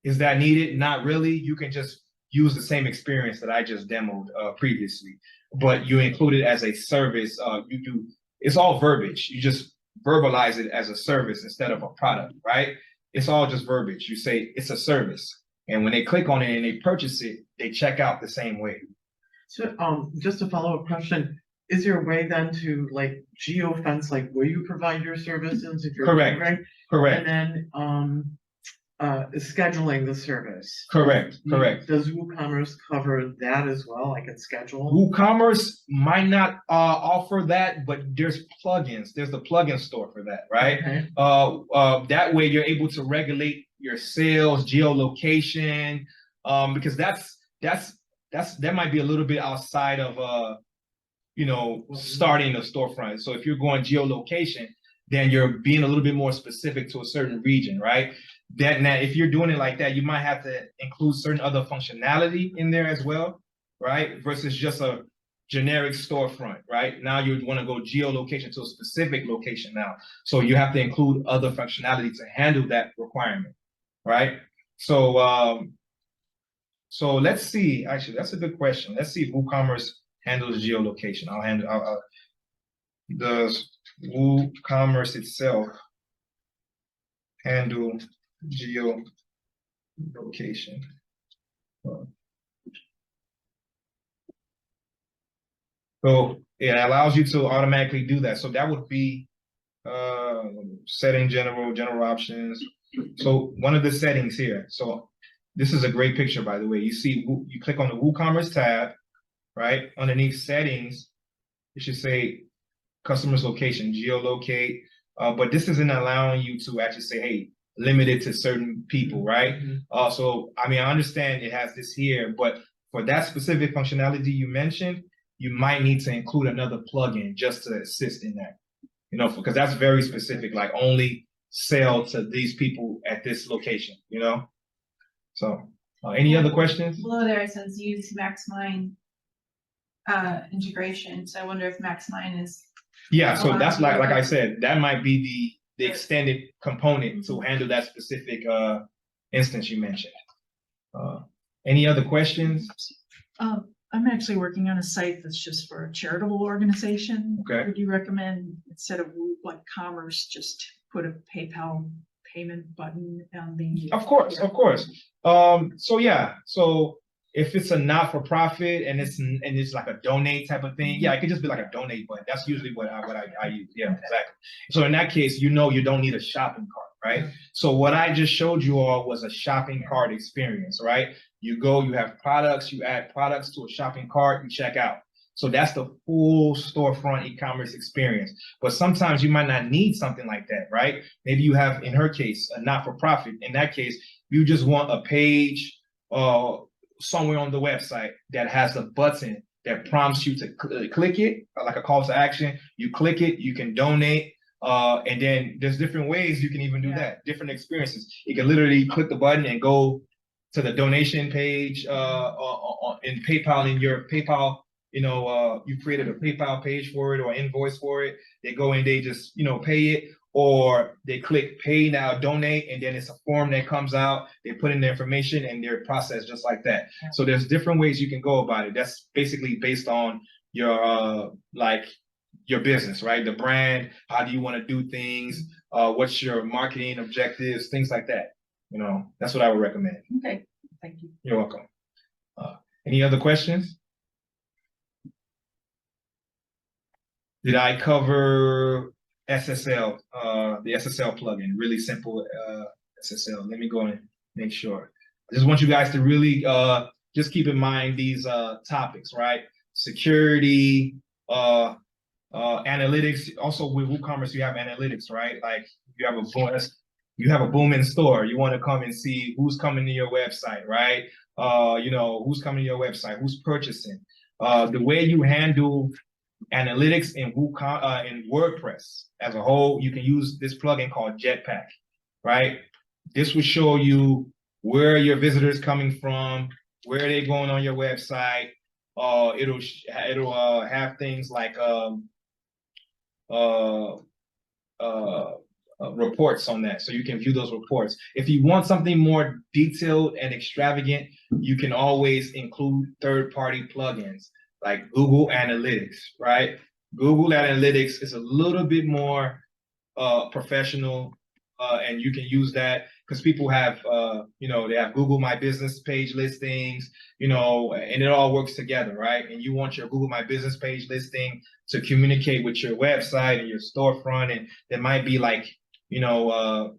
is that needed? Not really. You can just use the same experience that I just demoed previously, but you include it as a service. It's all verbiage. You just verbalize it as a service instead of a product, right? It's all just verbiage. You say it's a service. And when they click on it and they purchase it, they check out the same way. So, just a follow-up question, is there a way then to like geo-fence, like where you provide your services if you're Correct. right? Correct. And then, scheduling the service. Correct. Does WooCommerce cover that as well? I can schedule? WooCommerce might not offer that, but there's plugins. There's the plugin store for that, right? Okay. That way you're able to regulate your sales, geolocation, because that might be a little bit outside of starting a storefront. So if you're going geolocation, then you're being a little bit more specific to a certain region, right? Then now, if you're doing it like that, you might have to include certain other functionality in there as well, right? Versus just a generic storefront, right? Now you want to go geolocation to a specific location now. So you have to include other functionality to handle that requirement, right? So so let's see. Actually, that's a good question. Let's see if WooCommerce handles geolocation. Does WooCommerce itself handle geolocation? So it allows you to automatically do that. So that would be setting general options. So one of the settings here. So this is a great picture, by the way. You see, you click on the WooCommerce tab, right? Underneath settings, it should say customer's location, geolocate. But this isn't allowing you to actually say, hey, limited to certain people, right? So, I mean, I understand it has this here, but for that specific functionality you mentioned, you might need to include another plugin just to assist in that, because that's very specific, like only sell to these people at this location, So, any other questions? Below there it says use Maxmine integration. So I wonder if Maxmine is. Yeah, so that's like I said, that might be the extended component to handle that specific instance you mentioned. Any other questions? I'm actually working on a site that's just for a charitable organization. Okay. Would you recommend, instead of Commerce, just put a PayPal payment button on the? Of course. So yeah, so if it's a not-for-profit and it's like a donate type of thing, yeah, it could just be like a donate button. That's usually what I use. Yeah, exactly. So in that case, you don't need a shopping cart, right? So what I just showed you all was a shopping cart experience, right? You go, you have products, you add products to a shopping cart, you check out. So that's the full storefront e-commerce experience. But sometimes you might not need something like that, right? Maybe you have, in her case, a not-for-profit. In that case, you just want a page somewhere on the website that has a button that prompts you to click it, like a call to action. You click it, you can donate. And then there's different ways you can even do that, different experiences. You can literally click the button and go to the donation page in PayPal. In your PayPal, you created a PayPal page for it or invoice for it. They go in, they just pay it, or they click pay now, donate, and then it's a form that comes out. They put in the information and they're processed just like that. So there's different ways you can go about it. That's basically based on your your business, right? The brand, how do you want to do things? What's your marketing objectives? Things like that. That's what I would recommend. Okay, thank you. You're welcome. Any other questions? Did I cover SSL, the SSL plugin? Really simple SSL. Let me go and make sure. I just want you guys to really just keep in mind these topics, right? Security, analytics. Also with WooCommerce, you have analytics, right? Like you have a bonus. you have a booming store. You want to come and see who's coming to your website, right? You know, who's coming to your website, who's purchasing. The way you handle analytics in WordPress as a whole, you can use this plugin called Jetpack, right? This will show you where your visitors coming from, where they're going on your website. It'll have things like reports on that, so you can view those reports. If you want something more detailed and extravagant, you can always include third-party plugins like Google Analytics, right? Google Analytics is a little bit more professional, and you can use that because people have, you know, they have Google My Business page listings, you know, and it all works together, right? And you want your Google My Business page listing to communicate with your website and your storefront, and there might be like, you know,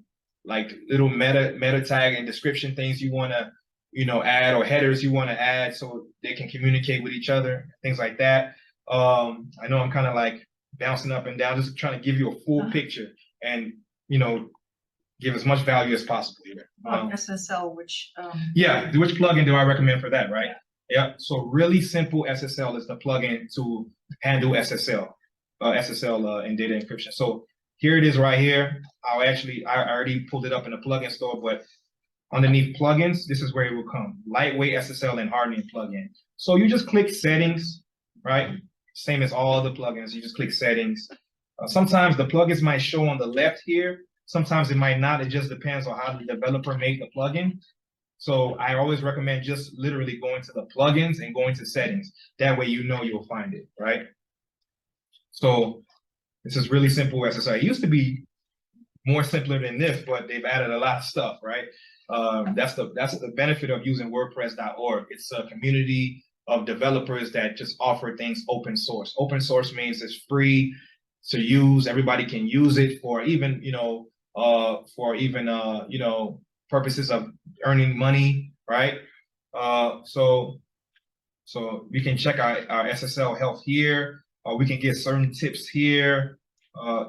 like little meta tag and description things you want to, you know, add, or headers you want to add so they can communicate with each other, things like that. I know I'm kind of like bouncing up and down, just trying to give you a full picture and, you know, give as much value as possible here. SSL, which, yeah, which plugin do I recommend for that, right? Yeah, so really simple SSL is the plugin to handle SSL and data encryption. So here it is right here. I already pulled it up in the plugin store, but underneath plugins, this is where it will come. Lightweight SSL and hardening plugin. So you just click settings, right? Same as all other plugins, you just click settings. Sometimes the plugins might show on the left here. Sometimes it might not. It just depends on how the developer made the plugin. So I always recommend just literally going to the plugins and going to settings. That way you know you'll find it, right? So this is really simple SSL. It used to be more simpler than this, but they've added a lot of stuff, right? That's the benefit of using WordPress.org. It's a community of developers that just offer things open source. Open source means it's free to use. Everybody can use it for even, you know, you know, purposes of earning money, right? So we can check our SSL health here. We can get certain tips here,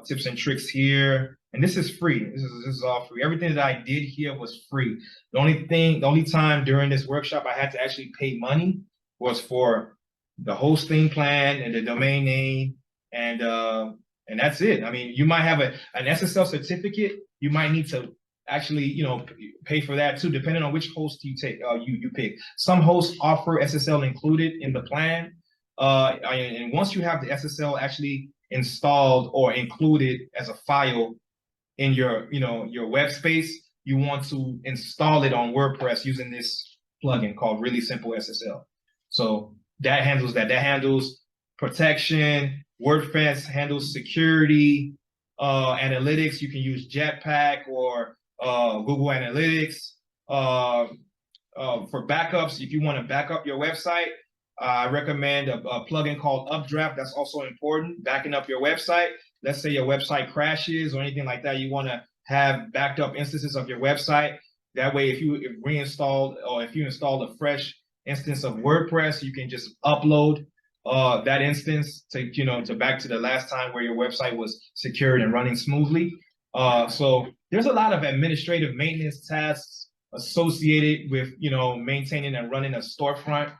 tips and tricks here. And this is free. This is all free. Everything that I did here was free. The only time during this workshop I had to actually pay money was for the hosting plan and the domain name, and that's it. I mean, you might have an SSL certificate. You might need to actually, you know, pay for that too, depending on which host you take. You pick. Some hosts offer SSL included in the plan, and once you have the SSL actually installed or included as a file in your, you know, your web space, you want to install it on WordPress using this plugin called Really Simple SSL. So that handles that. That handles protection. WordPress handles security, analytics. You can use Jetpack or Google Analytics. For backups, if you want to back up your website, I recommend a plugin called Updraft. That's also important, backing up your website. Let's say your website crashes or anything like that. You want to have backed up instances of your website. That way, if you reinstalled or if you installed a fresh instance of WordPress, you can just upload that instance to back to the last time where your website was secured and running smoothly. So there's a lot of administrative maintenance tasks associated with, you know, maintaining and running a storefront.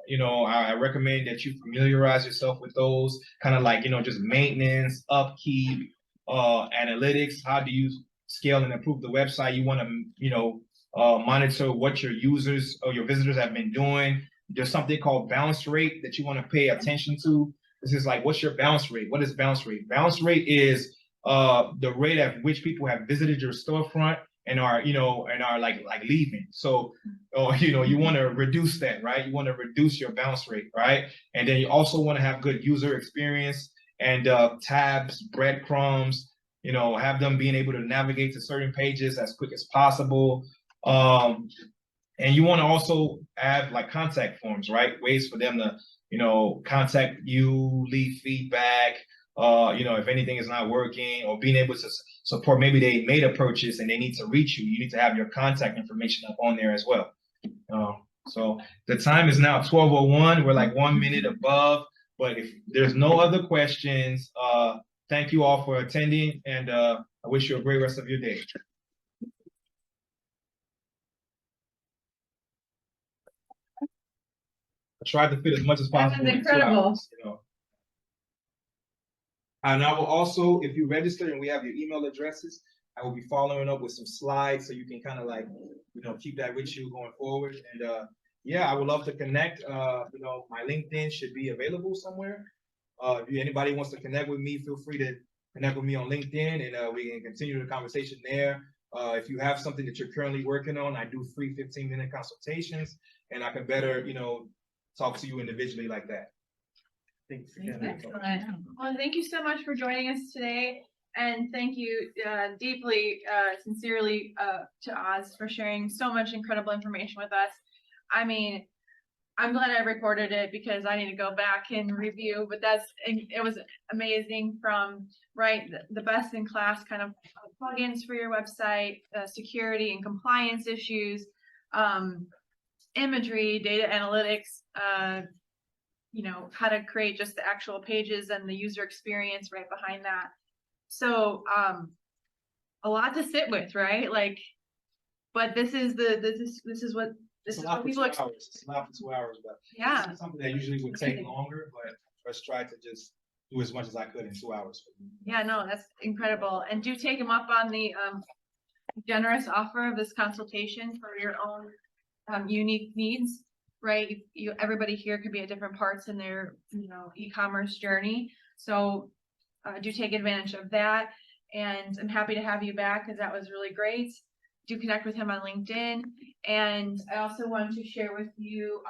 You know, I recommend that you familiarize yourself with those, kind of like, you know, just maintenance, upkeep, analytics. How do you scale and improve the website? You want to, you know, monitor what your users or your visitors have been doing. There's something called bounce rate that you want to pay attention to. This is like, what's your bounce rate? What is bounce rate? Bounce rate is the rate at which people have visited your storefront and are, you know, and are like leaving. So, you know, you want to reduce that, right? You want to reduce your bounce rate, right? And then you also want to have good user experience and tabs, breadcrumbs, you know, have them being able to navigate to certain pages as quick as possible. And you want to also add like contact forms, right? Ways for them to, you know, contact you, leave feedback, you know, if anything is not working, or being able to support. Maybe they made a purchase and they need to reach you. You need to have your contact information up on there as well. So the time is now 12:01. We're like 1 minute above, but if there's no other questions, thank you all for attending, and I wish you a great rest of your day. I tried to fit as much as That was possible in 2 incredible. hours, you know. And I will also, if you register and we have your email addresses, I will be following up with some slides so you can kind of like, you know, keep that with you going forward. And yeah, I would love to connect. You know, my LinkedIn should be available somewhere. If anybody wants to connect with me, feel free to connect with me on LinkedIn, and we can continue the conversation there. If you have something that you're currently working on, I do free 15-minute consultations, and I can better, you know, talk to you individually like that. Thanks again. Excellent. Well, thank you so much for joining us today. And thank you deeply, sincerely to Oz for sharing so much incredible information with us. I mean, I'm glad I recorded it because I need to go back and review, but it was amazing from, right, the best in class kind of plugins for your website, security and compliance issues, imagery, data analytics, you know, how to create just the actual pages and the user experience right behind that. So, a lot to sit with, right? Like, but this is what people expect. It's not for 2 hours, but Yeah. this is something that usually would take longer, but let's try to just do as much as I could in 2 hours. Yeah, no, that's incredible. And do take them up on the generous offer of this consultation for your own unique needs, right? Everybody here could be at different parts in their, you know, e-commerce journey. So do take advantage of that. And I'm happy to have you back because that was really great. Do connect with him on LinkedIn. And I also wanted to share with you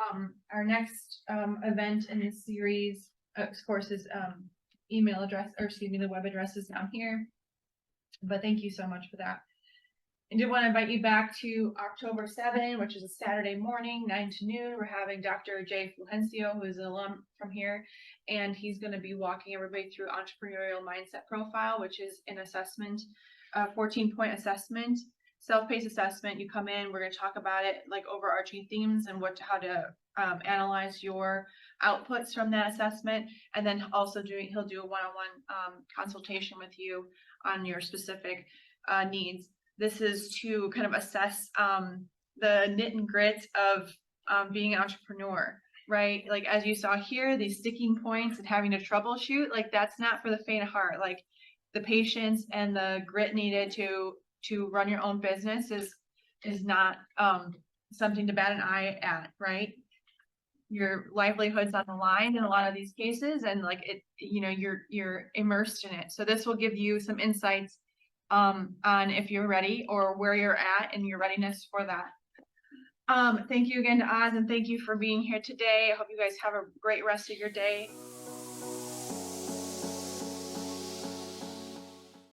our next event in this series, of course, is email address, or excuse me, the web address is down here. But thank you so much for that. I did want to invite you back to October 7, which is a Saturday morning, 9 to noon. We're having Dr. Jay Fulgencio, who is an alum from here, and he's going to be walking everybody through entrepreneurial mindset profile, which is an assessment, a 14-point assessment, self-paced assessment. You come in, we're going to talk about it, like overarching themes and how to analyze your outputs from that assessment, and then also he'll do a one-on-one consultation with you on your specific needs. This is to kind of assess the nit and grit of being an entrepreneur, right? Like, as you saw here, these sticking points and having to troubleshoot, like, that's not for the faint of heart. Like, the patience and the grit needed to run your own business is not something to bat an eye at, right? Your livelihood's on the line in a lot of these cases, and like it, you know, you're immersed in it. So this will give you some insights on if you're ready or where you're at and your readiness for that. Thank you again to Oz, and thank you for being here today. I hope you guys have a great rest of your day.